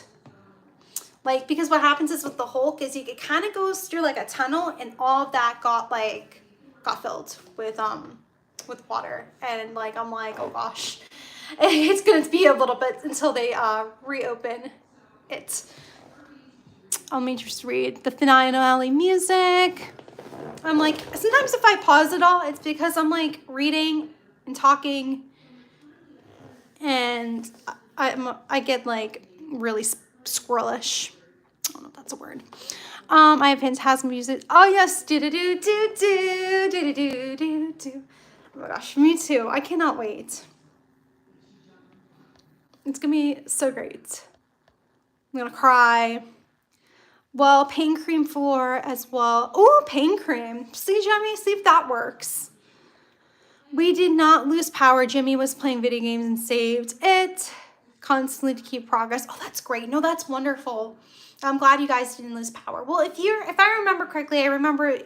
Like, because what happens is with the Hulk is it kind of goes through like a tunnel, and all of that got filled with water, and like I'm like, oh gosh, it's gonna be a little bit until they reopen it. Let me just read the finale music. I'm like, sometimes if I pause it all, it's because I'm like reading and talking, and I get like really squirrelish. I don't know if that's a word. I have Phantasm music. Oh yes, do do do do do do do do do. Oh my gosh, me too. I cannot wait. It's gonna be so great. I'm gonna cry. Well, pain cream for as well. Oh, pain cream. See, Jimmy, see if that works. We did not lose power. Jimmy was playing video games and saved it constantly to keep progress. Oh, that's great. No, that's wonderful. I'm glad you guys didn't lose power. Well, if I remember correctly, I remember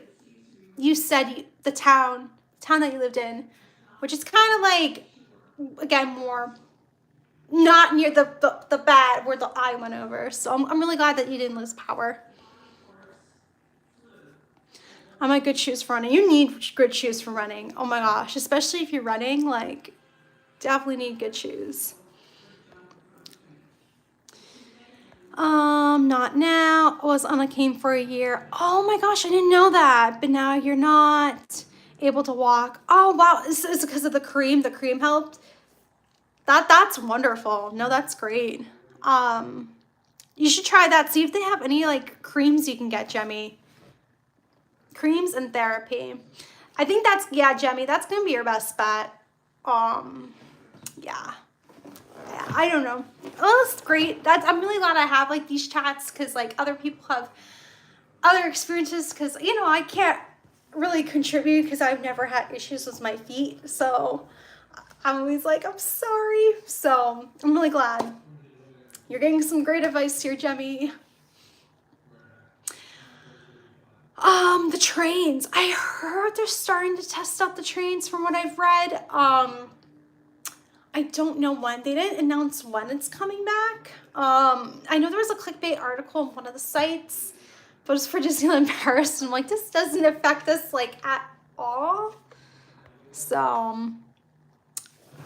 you said the town that you lived in, which is kind of like, again, more not near the bad where the eye went over. So I'm really glad that you didn't lose power. I'm like, good shoes for running. You need good shoes for running. Oh my gosh, especially if you're running, like, definitely need good shoes. Not now. I was on a cane for a year. Oh my gosh, I didn't know that. But now you're not able to walk. Oh wow, is it because of the cream? The cream helped? That's wonderful. No, that's great. You should try that. See if they have any like creams you can get, Jemmy. Creams and therapy. I think that's, yeah, Jemmy, that's gonna be your best bet. Yeah. I don't know. Oh, it's great. I'm really glad I have like these chats because like other people have other experiences because, you know, I can't really contribute because I've never had issues with my feet. So I'm always like, I'm sorry. So I'm really glad. You're getting some great advice here, Jemmy. The trains. I heard they're starting to test out the trains from what I've read. I don't know when. They didn't announce when it's coming back. I know there was a clickbait article on one of the sites, but it's for Disneyland Paris. And I'm like, this doesn't affect us like at all. So,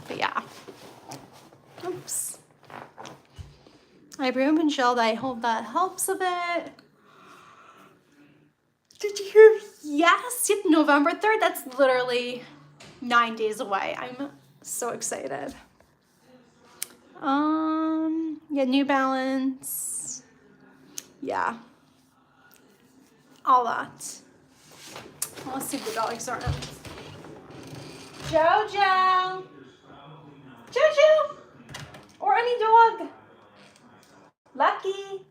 but yeah. Oops. I open gel. I hope that helps a bit. Did you hear? Yes, yep, November 3rd. That's literally 9 days away. I'm so excited. Yeah, New Balance. Yeah. All that. Let's see if the dogs are in. Jojo. Jojo. Or any dog. Lucky.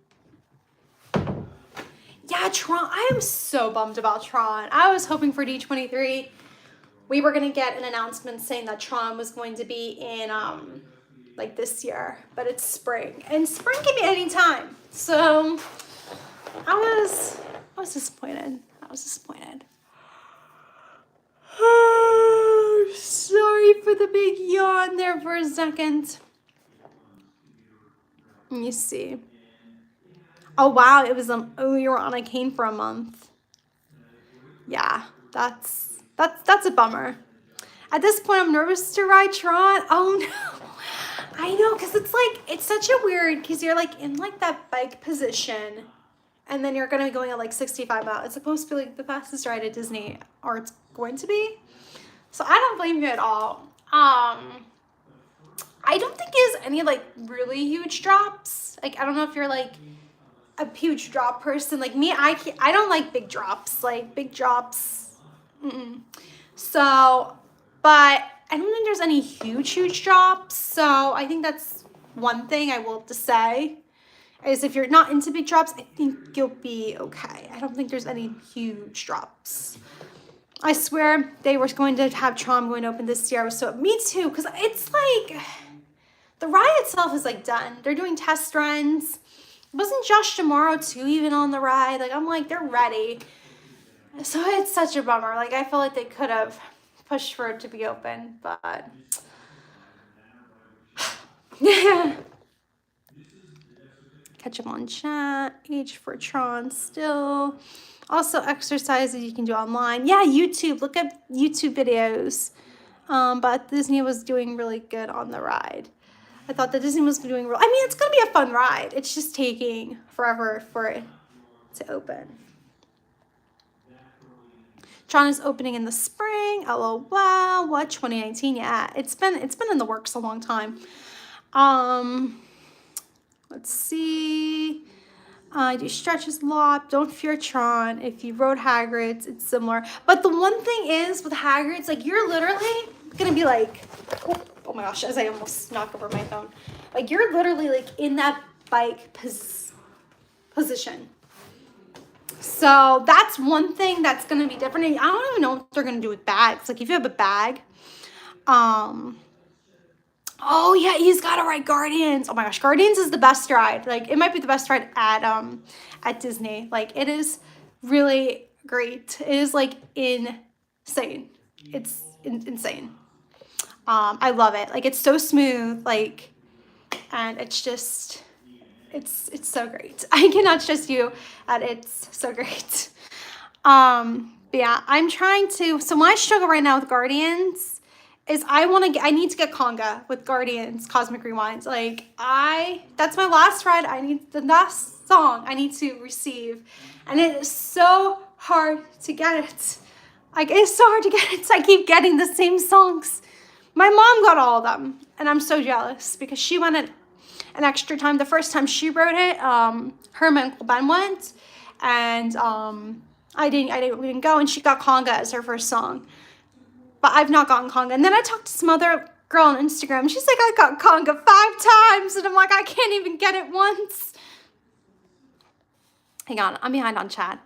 Yeah, Tron. I am so bummed about Tron. I was hoping for D23. We were going to get an announcement saying that Tron was going to be in, like this year, but it's spring. And spring can be any time. So I was disappointed. Sorry for the big yawn there for a second. Let me see. Oh wow, it was you were on a cane for a month. Yeah, that's a bummer. At this point, I'm nervous to ride Tron. Oh no, I know, cause it's such a weird, cause you're like in like that bike position, and then you're gonna be going at like 65 miles. It's supposed to be like the fastest ride at Disney, or it's going to be. So I don't blame you at all. I don't think it has any like really huge drops. Like I don't know if you're like a huge drop person like me. I don't like big drops. Like big drops. So, but I don't think there's any huge drops. So I think that's one thing I will have to say is if you're not into big drops, I think you'll be okay. I don't think there's any huge drops. I swear they were going to have Tron going to open this year. So me too, because it's like the ride itself is like done. They're doing test runs. Wasn't Josh D'Amaro too even on the ride? Like I'm like, they're ready. So it's such a bummer. Like I feel like they could have pushed for it to be open, but catch up on chat. Age for Tron still. Also exercises you can do online. Yeah, YouTube. Look at YouTube videos. But Disney was doing really good on the ride. I thought that Disney was doing I mean, it's going to be a fun ride. It's just taking forever for it to open. Tron is opening in the spring. LOL. What? 2019? Yeah, it's been in the works a long time. Let's see. I do stretches a lot. Don't fear Tron. If you rode Hagrid's, it's similar. But the one thing is with Hagrid's, like you're literally gonna be like, oh my gosh, as I almost knock over my phone. Like you're literally like in that bike position. So that's one thing that's gonna be different. And I don't even know what they're gonna do with bags. Like if you have a bag, oh yeah, he's got to ride Guardians. Oh my gosh, Guardians is the best ride. Like it might be the best ride at Disney. Like it is really great. It is like insane. It's insane. I love it. Like it's so smooth. Like, and it's just, it's so great. I cannot stress you that it's so great. But yeah, I'm trying to. So my struggle right now with Guardians is I need to get Conga with Guardians Cosmic Rewinds. Like that's my last ride. I need the last song I need to receive. And it is so hard to get it. Like it's so hard to get it. So I keep getting the same songs. My mom got all of them. And I'm so jealous because she went an extra time. The first time she wrote it, her and my Uncle Ben went. And we didn't go, and she got Conga as her first song. But I've not gotten Conga. And then I talked to some other girl on Instagram. She's like, I got conga 5 times. And I'm like, I can't even get it once. Hang on, I'm behind on chat.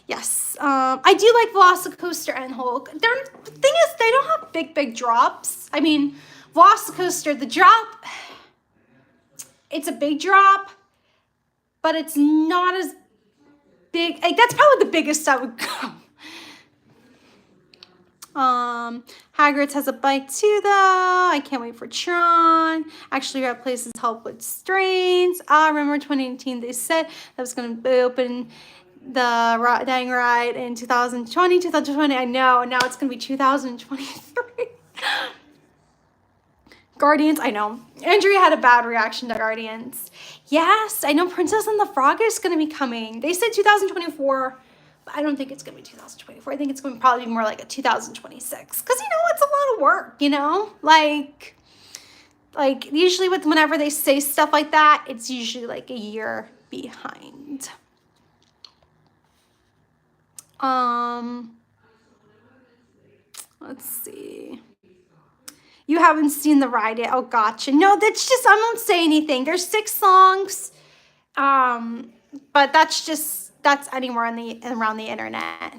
Yes, I do like Velocicoaster and Hulk. The thing is, they don't have big drops. I mean, Velocicoaster, the drop, it's a big drop, but it's not as big. Like, that's probably the biggest I would go. Hagrid's has a bike too, though. I can't wait for Tron. Actually, Red Places help with strains. I remember 2018, they said that was going to be open the Dying Ride in 2020. I know, now it's going to be 2023. Guardians, I know. Andrea had a bad reaction to Guardians. Yes, I know Princess and the Frog is going to be coming. They said 2024. But I don't think it's going to be 2024. I think it's going to probably be more like a 2026. Because, you know, it's a lot of work, you know? Like usually whenever they say stuff like that, it's usually like a year behind. Let's see. You haven't seen the ride yet. Oh, gotcha. No, that's just, I won't say anything. There's 6 songs. But that's anywhere around the internet.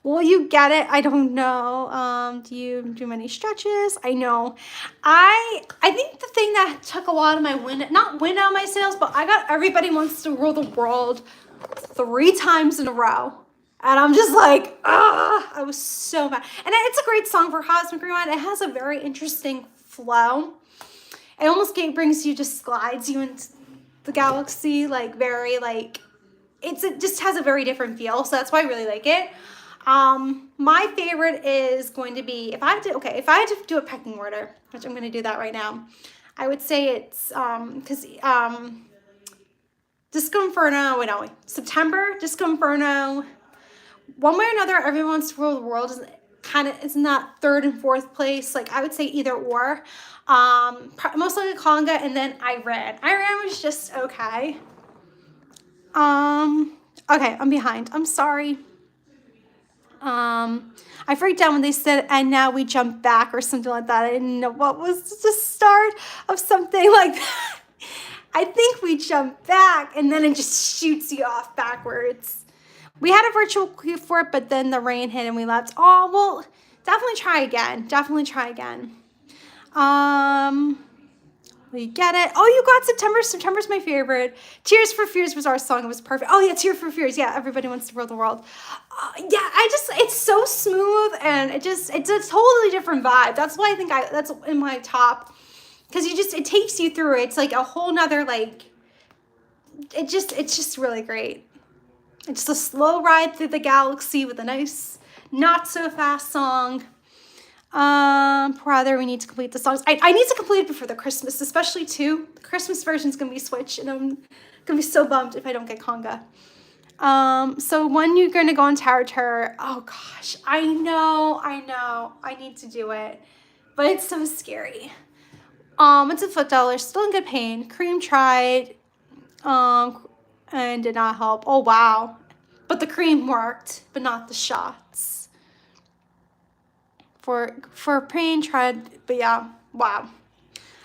Will you get it? I don't know. Do you do many stretches? I know. I think the thing that took a lot of my not wind out my sails, but I got Everybody Wants to Rule the World 3 times in a row. And I'm just like, I was so mad. And it's a great song for Cosmic Rewind. It has a very interesting flow. It almost brings you, just glides you into the galaxy, like very like, it just has a very different feel. So that's why I really like it. My favorite is going to be, if I had to do a pecking order, which I'm going to do that right now, I would say it's, Disco Inferno, September, Disco Inferno, one way or another, Everyone Wants to Rule the World is in that 3rd and 4th place. Like, I would say either or. Most likely Conga, and then Iran. Iran was just okay. Okay, I'm behind. I'm sorry. I freaked out when they said, and now we jump back or something like that. I didn't know what was the start of something like that. I think we jump back, and then it just shoots you off backwards. We had a virtual queue for it, but then the rain hit and we left. Oh, well, definitely try again. Definitely try again. We get it. Oh, you got September. September's my favorite. Tears for Fears was our song. It was perfect. Oh, yeah, Tears for Fears. Yeah, Everybody Wants to Rule the World. Yeah, it's so smooth, and it's a totally different vibe. That's why I think that's in my top. Because it takes you through it. It's like a whole nother, like, it's just really great. It's a slow ride through the galaxy with a nice, not so fast song. Rather, we need to complete the songs. I need to complete it before the Christmas, especially too. The Christmas version is going to be Switch, and I'm going to be so bummed if I don't get Conga. So when you're going to go on Tower Terror, oh gosh, I know, I need to do it, but it's so scary. It's a $4, still in good pain. Cream tried, and did not help. Oh, wow. But the cream worked, but not the shots. For pain tried, but yeah, wow.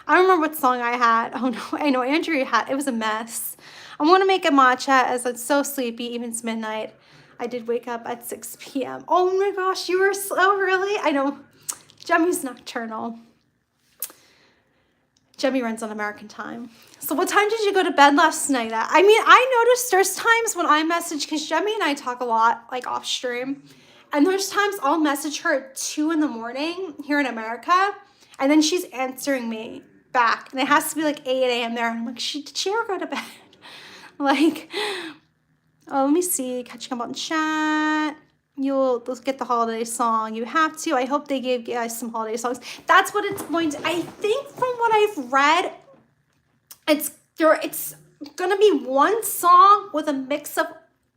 I don't remember what song I had. Oh no, I know Andrea had. It was a mess. I want to make a matcha as it's so sleepy, even it's midnight. I did wake up at 6 p.m. Oh my gosh, you were so really? I know. Jemmy's nocturnal. Jemmy runs on American time. So what time did you go to bed last night at? I mean, I noticed there's times when I message, because Jemmy and I talk a lot, like off stream. And there's times I'll message her at 2 in the morning here in America. And then she's answering me back. And it has to be like 8 a.m. there. And I'm like, did she ever go to bed? Like, oh, let me see. Catching up on chat. You'll get the holiday song. You have to. I hope they gave you guys some holiday songs. That's what it's going to. I think from what I've read, it's gonna be one song with a mix of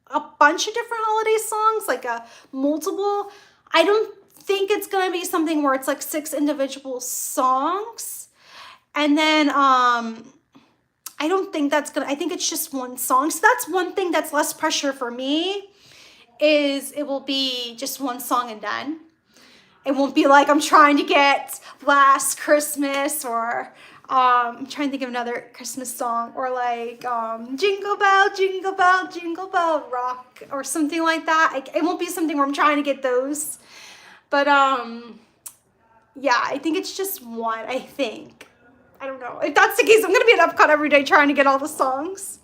a bunch of different holiday songs, like a multiple. I don't think it's gonna be something where it's like 6 individual songs, and then I don't think that's gonna. I think it's just one song. So that's one thing that's less pressure for me. is it will be just one song and done. It won't be like I'm trying to get Last Christmas or I'm trying to think of another Christmas song, or like Jingle Bell, Jingle Bell, Jingle Bell Rock, or something like that. It won't be something where I'm trying to get those. But yeah, I think it's just one, I think. I don't know. If that's the case, I'm going to be at Epcot every day trying to get all the songs.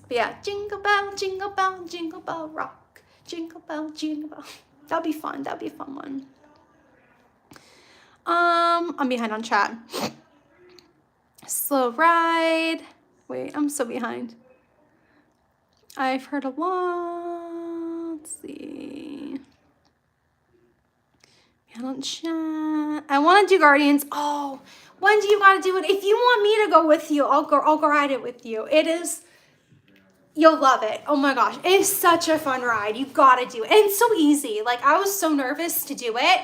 But yeah, Jingle Bell, Jingle Bell, Jingle Bell Rock. Jingle Bell, Jingle Bell. That'll be fun. That'll be a fun one. I'm behind on chat. Slow Ride. Wait, I'm so behind. I've heard a lot. Let's see. I don't chat. I want to do Guardians. Oh, when do you gotta do it? If you want me to go with you, I'll go ride it with you. It is, you'll love it. Oh my gosh, it is such a fun ride. You gotta do it. And it's so easy. Like, I was so nervous to do it,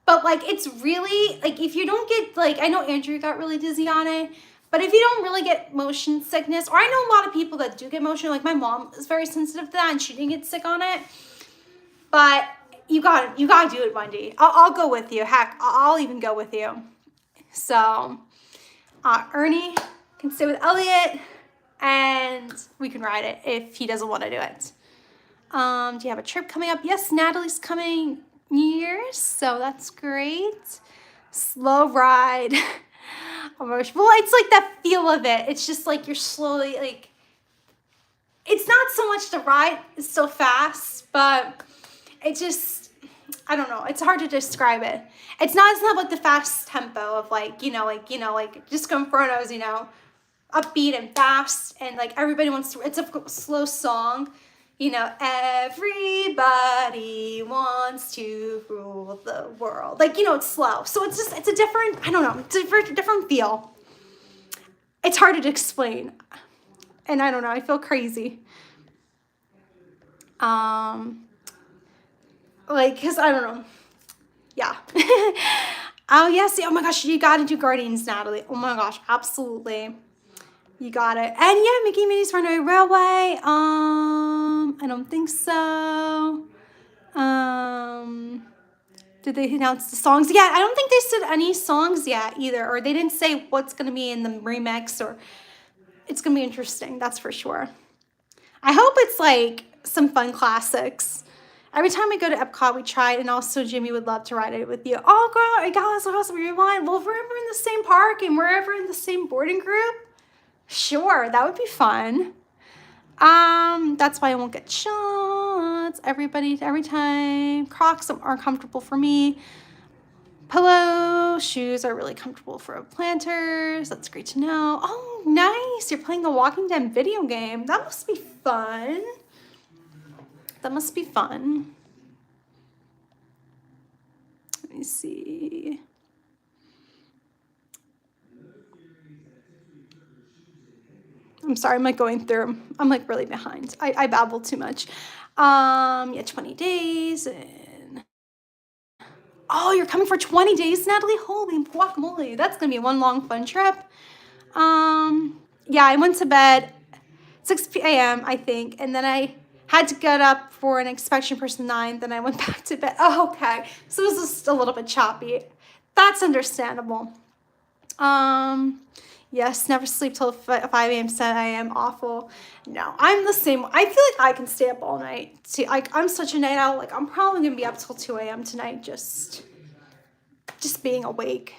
but like, it's really, like, if you don't get, like, I know Andrew got really dizzy on it, but if you don't really get motion sickness, or I know a lot of people that do get motion, like my mom is very sensitive to that and she didn't get sick on it, but you gotta do it, Wendy. I'll go with you. Heck, I'll even go with you. So, Ernie can stay with Elliot, and we can ride it if he doesn't want to do it. Do you have a trip coming up? Yes, Natalie's coming New Year's, so that's great. Slow ride. Well, it's like that feel of it. It's just like you're slowly, like, it's not so much the ride, it's so fast, but it just, I don't know. It's hard to describe it. It's not like the fast tempo of like Disco Inferno's, upbeat and fast, and like everybody wants to, it's a slow song, everybody wants to rule the world. Like, it's slow. So it's a different, I don't know, it's a different feel. It's hard to explain. And I don't know, I feel crazy. Like, cause I don't know. Yeah. Oh yes. Oh my gosh. You got to do Guardians, Natalie. Oh my gosh. Absolutely. You got it. And yeah, Mickey Minnie's Runaway Railway. I don't think so. Did they announce the songs? Yeah, I don't think they said any songs yet either, or they didn't say what's going to be in the remix, or it's going to be interesting. That's for sure. I hope it's like some fun classics. Every time we go to Epcot, we try it, and also Jimmy would love to ride it with you. Oh, girl, guys, rewind. Well, if we're ever in the same park and we're ever in the same boarding group, sure, that would be fun. That's why I won't get shots. Every time. Crocs are comfortable for me. Pillow shoes are really comfortable for planters. That's great to know. Oh, nice. You're playing a Walking Dead video game. That must be fun. That must be fun. Let me see. I'm sorry, I'm like going through. I'm like really behind. I babble too much. Yeah, 20 days. And oh, you're coming for 20 days, Natalie? Holy guacamole. That's going to be one long fun trip. Yeah, I went to bed 6 a.m., I think, and then I had to get up for an inspection person 9, then I went back to bed. Oh, okay. So it was just a little bit choppy. That's understandable. Yes, never sleep till 5 a.m., 7 a.m. Awful. No, I'm the same. I feel like I can stay up all night. See, like, I'm such a night owl. Like, I'm probably going to be up till 2 a.m. tonight, just being awake.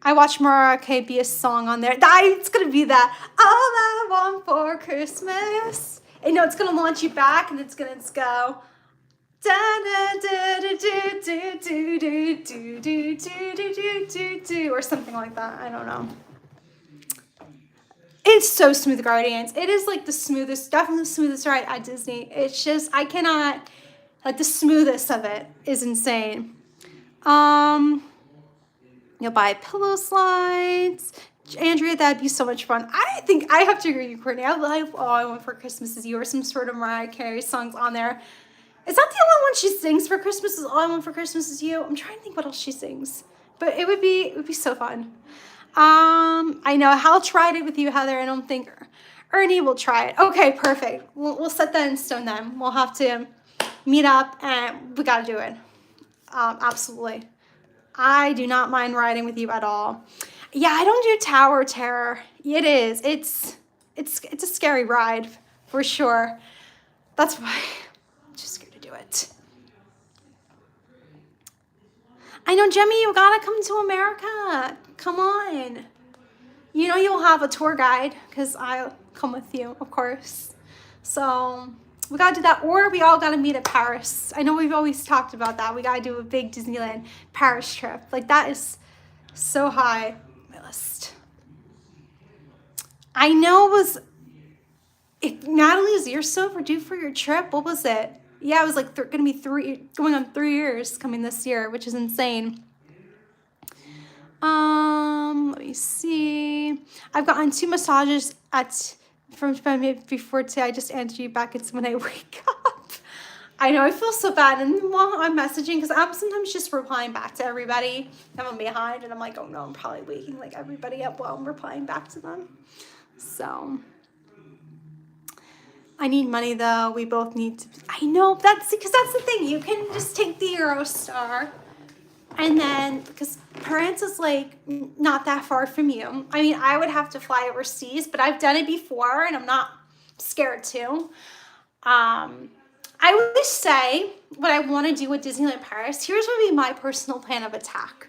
I watched Mariah Carey be a song on there. It's going to be that, all I want for Christmas. And it's going to launch you back, and it's going to go, or something like that. I don't know. It's so smooth, Guardians. It is like the smoothest, definitely the smoothest ride at Disney. It's just, I cannot, like, the smoothest of it is insane. You'll buy pillow slides. Andrea, that'd be so much fun. I think I have to agree with you, Courtney. I love All I Want for Christmas Is You, or some sort of Mariah Carey songs on there. Is that the only one she sings for Christmas? Is All I Want for Christmas Is You? I'm trying to think what else she sings. But it would be so fun. I know Hal tried it with you, Heather. I don't think Ernie will try it. Okay, perfect. We'll set that in stone then. We'll have to meet up and we gotta do it. Absolutely. I do not mind riding with you at all. Yeah, I don't do Tower Terror. It is. It's a scary ride for sure. That's why I'm just scared to do it. I know, Jemmy, you gotta come to America. Come on. You know you'll have a tour guide because I'll come with you, of course. So we gotta do that, or we all gotta meet at Paris. I know we've always talked about that. We gotta do a big Disneyland Paris trip. Like, that is so high on my list. I know it was, Natalie's, you're so overdue for your trip. What was it? Yeah, it was like gonna be going on 3 years coming this year, which is insane. Let me see. I've gotten 2 massages from before today. I just answer you back. It's when I wake up. I know, I feel so bad. And while I'm messaging, because I'm sometimes just replying back to everybody. I'm behind, and I'm like, oh no, I'm probably waking like everybody up while I'm replying back to them. So I need money though. We both need to. I know, that's because that's the thing. You can just take the Eurostar. And then, because France is like not that far from you. I mean, I would have to fly overseas, but I've done it before and I'm not scared to. I would say what I want to do with Disneyland Paris, here's what would be my personal plan of attack.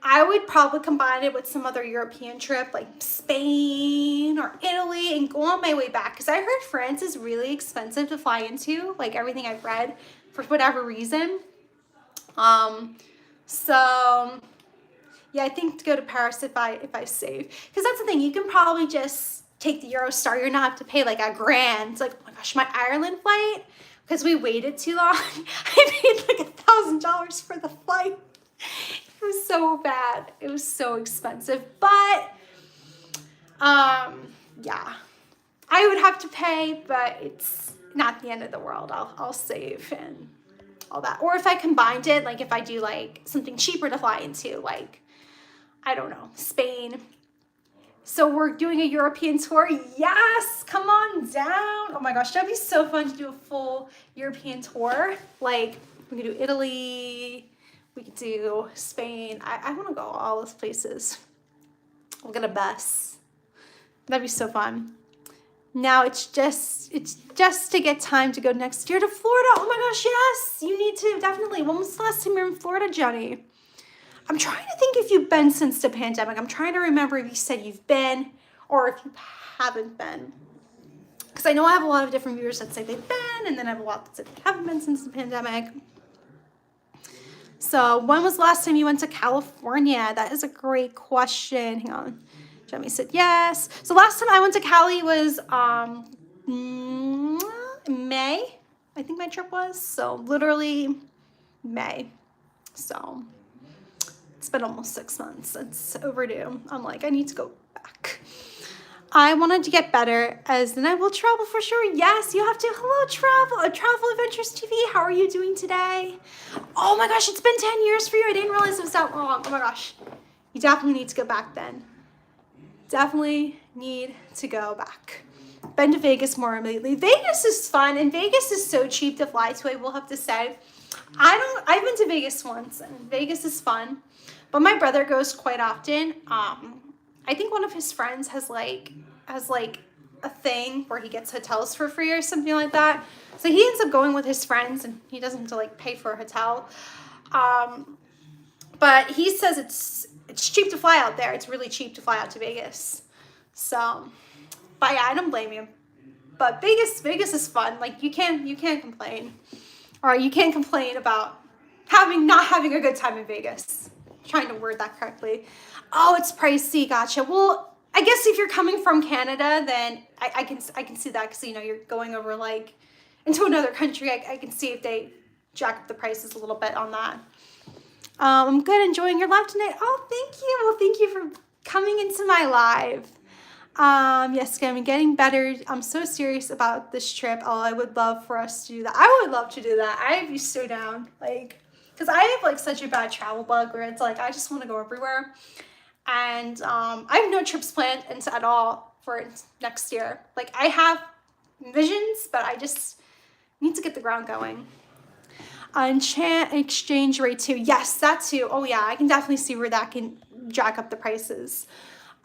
I would probably combine it with some other European trip like Spain or Italy and go on my way back. Because I heard France is really expensive to fly into, like everything I've read, for whatever reason. So yeah, I think to go to Paris if I save, because that's the thing, you can probably just take the Eurostar. You're not have to pay like $1,000. It's like, oh my gosh, my Ireland flight, because we waited too long, I paid like $1,000 for the flight. It was so bad. It was so expensive, but yeah, I would have to pay, but it's not the end of the world. I'll save and all that. Or if I combined it, like if I do like something cheaper to fly into, like, I don't know, Spain. So we're doing a European tour. Yes, come on down. Oh my gosh, that'd be so fun to do a full European tour. Like, we could do Italy, we could do Spain. I want to go all those places. We'll get a bus. That'd be so fun. Now it's just to get time to go next year to Florida. Oh my gosh, yes, you need to, definitely. When was the last time you were in Florida, Jenny? I'm trying to think if you've been since the pandemic. I'm trying to remember if you said you've been or if you haven't been. Because I know I have a lot of different viewers that say they've been, and then I have a lot that say they haven't been since the pandemic. So when was the last time you went to California? That is a great question. Hang on. Jamie said yes. So last time I went to Cali was May, I think my trip was. So literally May. So it's been almost 6 months. It's overdue. I'm like, I need to go back. I wanted to get better, as then I will travel for sure. Yes, you have to. Hello, Travel Adventures TV. How are you doing today? Oh my gosh, it's been 10 years for you. I didn't realize it was that long. Oh my gosh. You definitely need to go back then. Definitely need to go back. Been to Vegas more lately. Vegas is fun, and Vegas is so cheap to fly to, I will have to say. I've been to Vegas once, and Vegas is fun, but my brother goes quite often. I think one of his friends has like a thing where he gets hotels for free or something like that. So he ends up going with his friends, and he doesn't have to like pay for a hotel. But he says it's cheap to fly out there. It's really cheap to fly out to Vegas. So, but yeah, I don't blame you. But Vegas is fun. Like you can't complain, or you can't complain about not having a good time in Vegas. I'm trying to word that correctly. Oh, it's pricey. Gotcha. Well, I guess if you're coming from Canada, then I can see that, because you're going over like into another country. I can see if they jack up the prices a little bit on that. I'm good, enjoying your live tonight. Oh, thank you. Well, thank you for coming into my live. Yes, I'm getting better. I'm so serious about this trip. Oh, I would love for us to do that. I would love to do that. I'd be so down. Like, because I have like such a bad travel bug where it's like I just want to go everywhere. And I have no trips planned at all for next year. Like I have visions, but I just need to get the ground going. Enchant exchange rate too. Yes, that too. Oh yeah, I can definitely see where that can jack up the prices.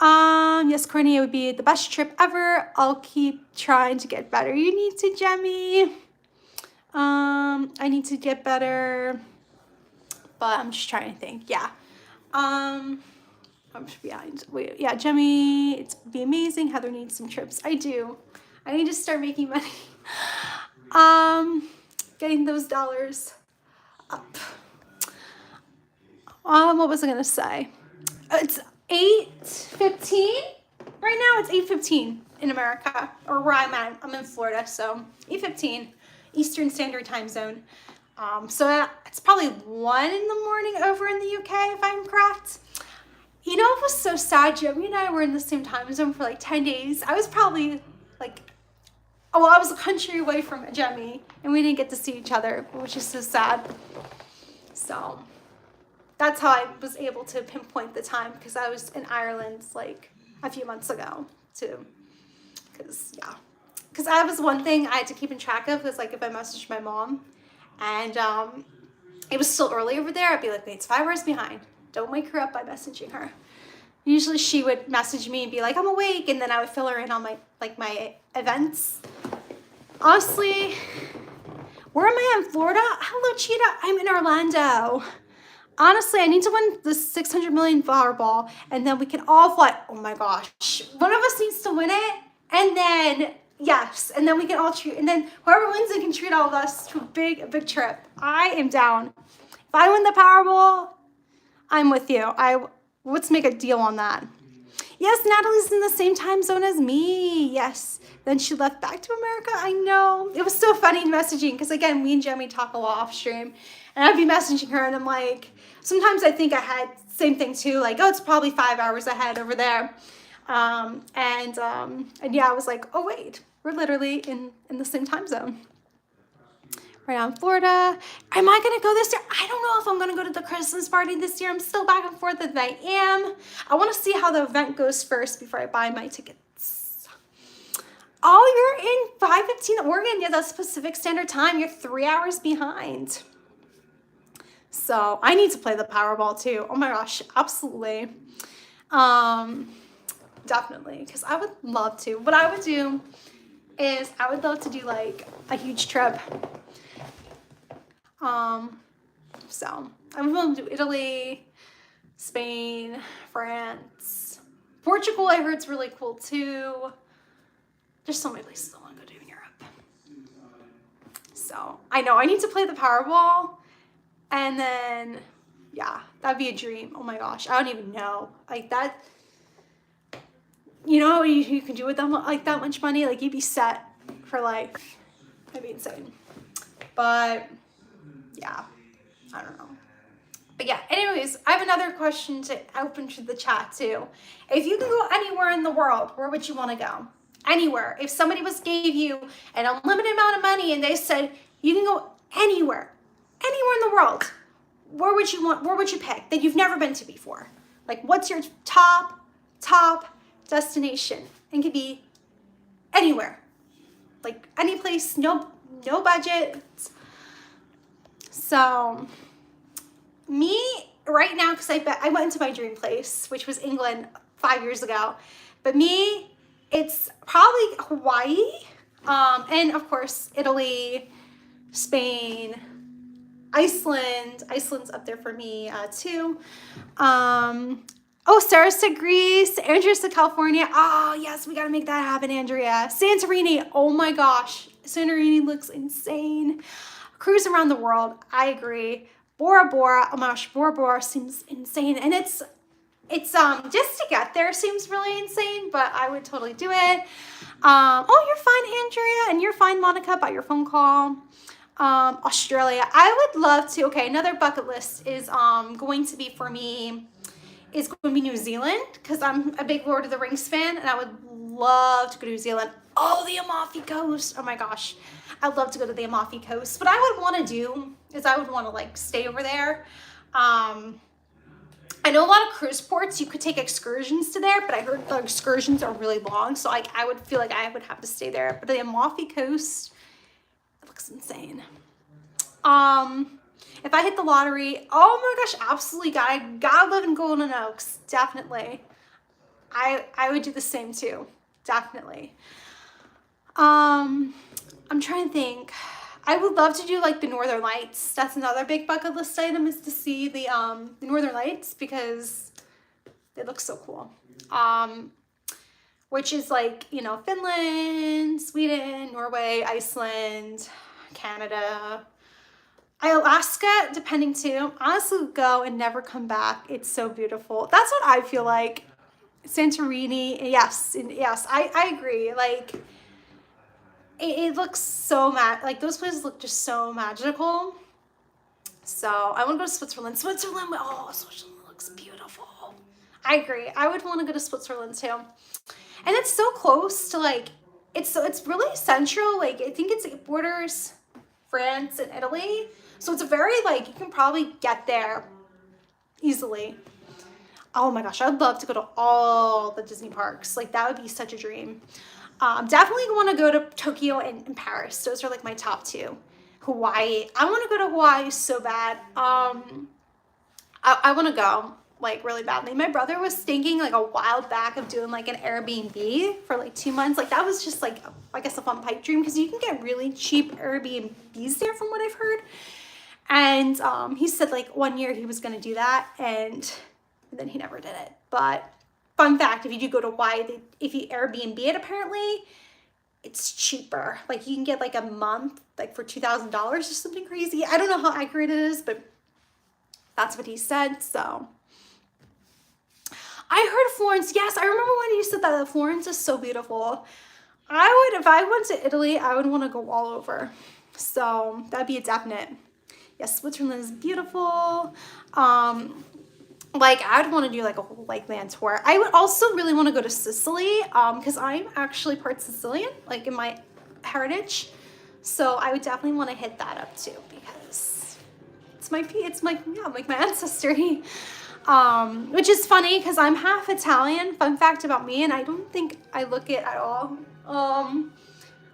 Yes, Courtney, it would be the best trip ever. I'll keep trying to get better. You need to, Jemmy. I need to get better, but I'm just trying to think. Yeah. I'm just behind. Wait, yeah, Jemmy, it's be amazing. Heather needs some trips. I do. I need to start making money. Getting those dollars up. What was I gonna say? It's 8:15 right now. It's 8:15 in America, or where I'm at. I'm in Florida, so 8:15 Eastern Standard Time Zone. So it's probably 1 in the morning over in the UK, if I'm correct. You know, it was so sad. Jimmy and I were in the same time zone for like 10 days. I was probably like, oh, I was a country away from Jemmy, and we didn't get to see each other, which is so sad. So that's how I was able to pinpoint the time, because I was in Ireland like a few months ago too. Because that was one thing I had to keep in track of, was like if I messaged my mom and it was still early over there, I'd be like, wait, it's 5 hours behind. Don't wake her up by messaging her. Usually she would message me and be like, I'm awake, and then I would fill her in on my events. Honestly, where am I in Florida? Hello, Cheetah. I'm in Orlando. Honestly, I need to win the $600 million Powerball, and then we can all fly. Oh my gosh. One of us needs to win it, and then, yes, and then we can all treat, and then whoever wins it can treat all of us to a big trip. I am down. If I win the Powerball, I'm with you. Let's make a deal on that. Yes, Natalie's in the same time zone as me. Yes. Then she left back to America. I know. It was so funny messaging, because again, me and Jemmy talk a lot off stream, and I'd be messaging her, and I'm like, sometimes I think I had same thing too, like, oh, it's probably 5 hours ahead over there. And yeah, I was like, oh wait, we're literally in the same time zone. Right now in Florida. Am I gonna go this year? I don't know if I'm gonna go to the Christmas party this year. I'm still back and forth if I am. I wanna see how the event goes first before I buy my tickets. Oh, you're in 5:15 Oregon. Yeah, that's Pacific Standard Time. You're 3 hours behind. So I need to play the Powerball too. Oh my gosh, absolutely. Definitely, because I would love to. What I would do is I would love to do like a huge trip. So I'm going to do Italy, Spain, France, Portugal. I heard it's really cool too. There's so many places I want to go to in Europe. So I know I need to play the Powerball, and then yeah, that'd be a dream. Oh my gosh, I don't even know, like that. You know, you can do with them like that much money, like you'd be set for life. That'd be insane. But yeah, I don't know. But yeah, anyways, I have another question to open to the chat too. If you can go anywhere in the world, where would you want to go? Anywhere. If somebody gave you an unlimited amount of money and they said you can go anywhere in the world, where would you pick that you've never been to before? Like, what's your top destination? And it could be anywhere, like any place, no budget. So me right now, because I went to my dream place, which was England 5 years ago, but me, it's probably Hawaii, and of course Italy, Spain, Iceland. Iceland's up there for me too. Oh, Sarah said Greece. Andrea said California. Oh, yes, we got to make that happen, Andrea. Santorini. Oh, my gosh. Santorini looks insane. Cruise around the world. I agree. Bora Bora. Oh, my gosh. Bora Bora seems insane. And it's just to get there seems really insane, but I would totally do it. Oh, you're fine, Andrea. And you're fine, Monica, about your phone call. Australia. I would love to. Okay, another bucket list is going to be for me is going to be New Zealand, because I'm a big Lord of the Rings fan, and I would love to go to New Zealand. Oh, the Amalfi Coast. Oh my gosh. I'd love to go to the Amalfi Coast. What I would want to do is I would want to like stay over there. I know a lot of cruise ports, you could take excursions to there, but I heard the excursions are really long, so I would feel like I would have to stay there. But the Amalfi Coast, it looks insane. If I hit the lottery, oh my gosh, absolutely, gotta live in Golden Oaks, definitely. I would do the same too, definitely. I'm trying to think. I would love to do like the Northern Lights. That's another big bucket list item, is to see the Northern Lights, because they look so cool. Which is like, you know, Finland, Sweden, Norway, Iceland, Canada, Alaska, depending too. Honestly, go and never come back. It's so beautiful. That's what I feel like. Santorini, yes, yes, I agree. Like, it looks so like those places look just so magical. So I want to go to Switzerland. Switzerland, oh, Switzerland looks beautiful. I agree. I would want to go to Switzerland too. And it's so close to like, it's really central. Like, I think it borders France and Italy. So it's a very like, you can probably get there easily. Oh my gosh, I'd love to go to all the Disney parks. Like, that would be such a dream. Definitely want to go to Tokyo and Paris. Those are like my top two. Hawaii. I want to go to Hawaii so bad. I want to go like really badly. My brother was thinking like a while back of doing like an Airbnb for like 2 months. Like, that was just like, I guess, a fun pipe dream, because you can get really cheap Airbnbs there from what I've heard. And he said like 1 year he was going to do that, and then he never did it. But fun fact, if you do go to Hawaii, if you Airbnb it, apparently it's cheaper. Like, you can get like a month like for $2,000 or something crazy. I don't know how accurate it is, but that's what he said. So I heard Florence. Yes, I remember when you said that Florence is so beautiful. If I went to Italy, I would want to go all over. So that'd be a definite. Yes, Switzerland is beautiful. Like, I'd want to do like a whole like land tour. I would also really want to go to Sicily, because I'm actually part Sicilian, like in my heritage. So I would definitely want to hit that up too, because it's like my ancestry. Which is funny because I'm half Italian. Fun fact about me, and I don't think I look it at all.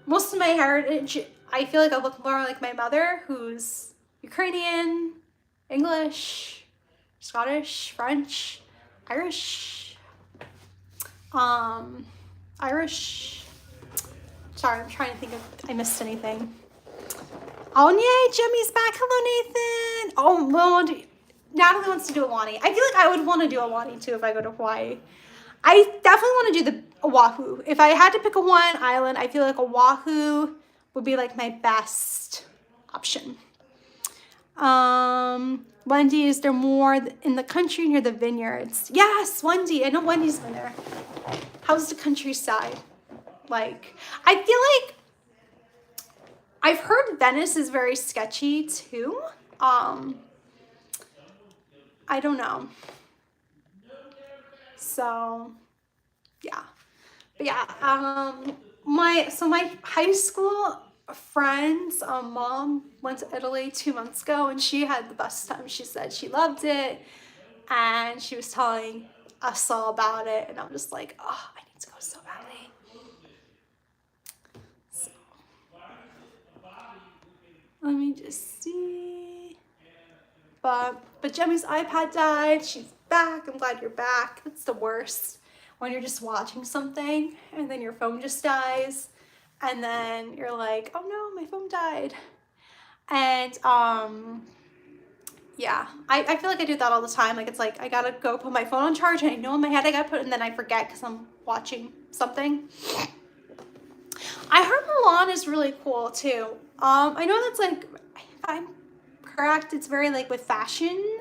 Most of my heritage, I feel like I look more like my mother, who's Ukrainian, English, Scottish, French, Irish, Irish. Sorry, I'm trying to think if I missed anything. Oh, yay, Jimmy's back. Hello, Nathan. Oh, well, Natalie wants to do Aulani. I feel like I would want to do Aulani too if I go to Hawaii. I definitely want to do the Oahu. If I had to pick a Hawaiian island, I feel like Oahu would be like my best option. Wendy, is there more in the country near the vineyards? Yes, Wendy. I know Wendy's been there. How's the countryside? Like, I feel like I've heard Venice is very sketchy too. I don't know. So, yeah. But yeah, my high school friend's mom went to Italy 2 months ago, and she had the best time. She said she loved it, and she was telling us all about it, and I'm just like, oh, I need to go so badly. So, let me just see. But Jemmy's iPad died. She's back. I'm glad you're back. It's the worst when you're just watching something and then your phone just dies, and then you're like, oh no, my phone died. And yeah, I feel like I do that all the time. Like, it's like I gotta go put my phone on charge, and I know in my head I gotta put it, and then I forget because I'm watching something. I heard Milan is really cool too. I know that's like, if I'm correct, it's very like with fashion,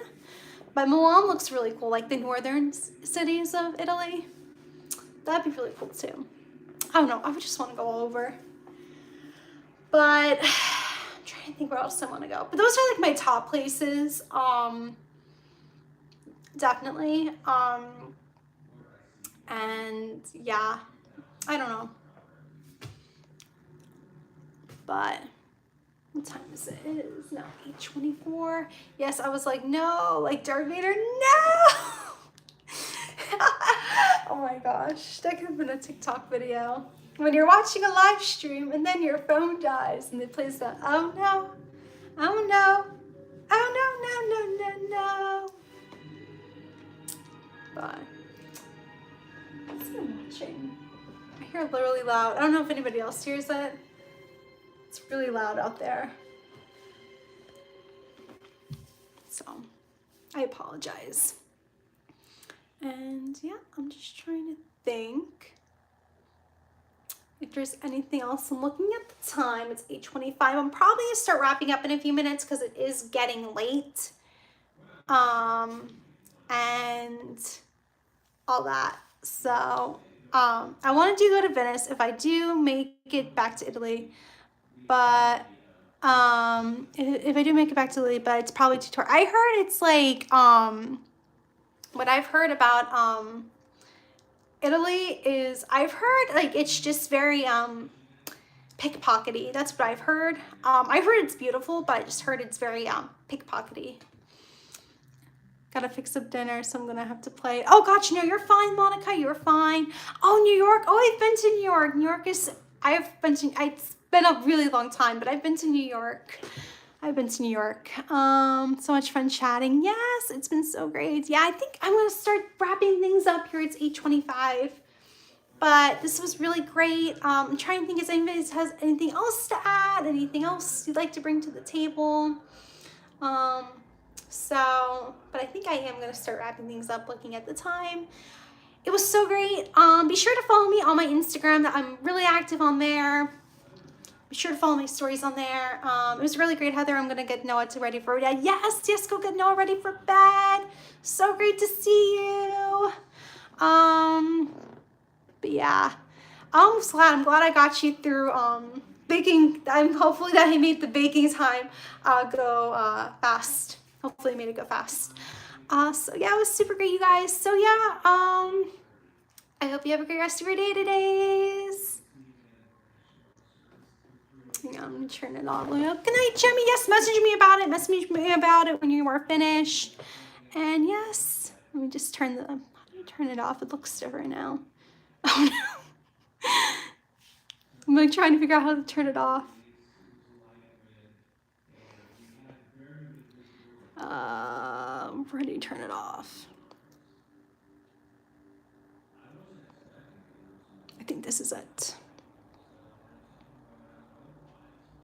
but Milan looks really cool, like the northern cities of Italy. That'd be really cool too. I don't know, I would just want to go all over. But I'm trying to think where else I want to go. But those are like my top places. Definitely. And yeah, I don't know. But what time is it? It is now 8:24. Yes, I was like, no, like Darth Vader, no! Oh my gosh, that could have been a TikTok video. When you're watching a live stream and then your phone dies and it plays that, oh no, oh no, oh no, no, no, no, no. But, what's been watching? I hear it really loud. I don't know if anybody else hears it. It's really loud out there. So, I apologize. And yeah, I'm just trying to think if there's anything else. I'm looking at the time. It's 8:25. I'm probably gonna start wrapping up in a few minutes because it is getting late. And all that. So I want to go to Venice if I do make it back to Italy. But if I do make it back to Italy, but it's probably too I heard it's like what I've heard about Italy is I've heard like it's just very pickpockety. That's what I've heard. I've heard it's beautiful, but I just heard it's very pickpockety. Gotta fix up dinner, so I'm gonna have to play. Oh gosh, no, you're fine, Monica. You're fine. Oh, New York. Oh, I've been to New York. New York is. It's been a really long time, but I've been to New York. I've been to New York. So much fun chatting. Yes, it's been so great. Yeah, I think I'm gonna start wrapping things up here. It's 8:25. But this was really great. I'm trying to think if anybody has anything else to add, anything else you'd like to bring to the table. But I think I am going to start wrapping things up looking at the time. It was so great. Be sure to follow me on my Instagram. I'm really active on there. Be sure to follow my stories on there. It was really great, Heather. I'm going to get Noah ready for bed. Yes, go get Noah ready for bed. So great to see you. But yeah, I'm glad I got you through baking. Hopefully that he made the baking time go fast. Hopefully made it go fast. So yeah, it was super great, you guys. So yeah, I hope you have a great rest of your day today. Hang on, I'm gonna turn it on. Good night, Jimmy. Yes, message me about it. Message me about it when you are finished. And yes, let me just turn how do you turn it off? It looks different now. Oh no. I'm like trying to figure out how to turn it off. Where do you turn it off? I think this is it.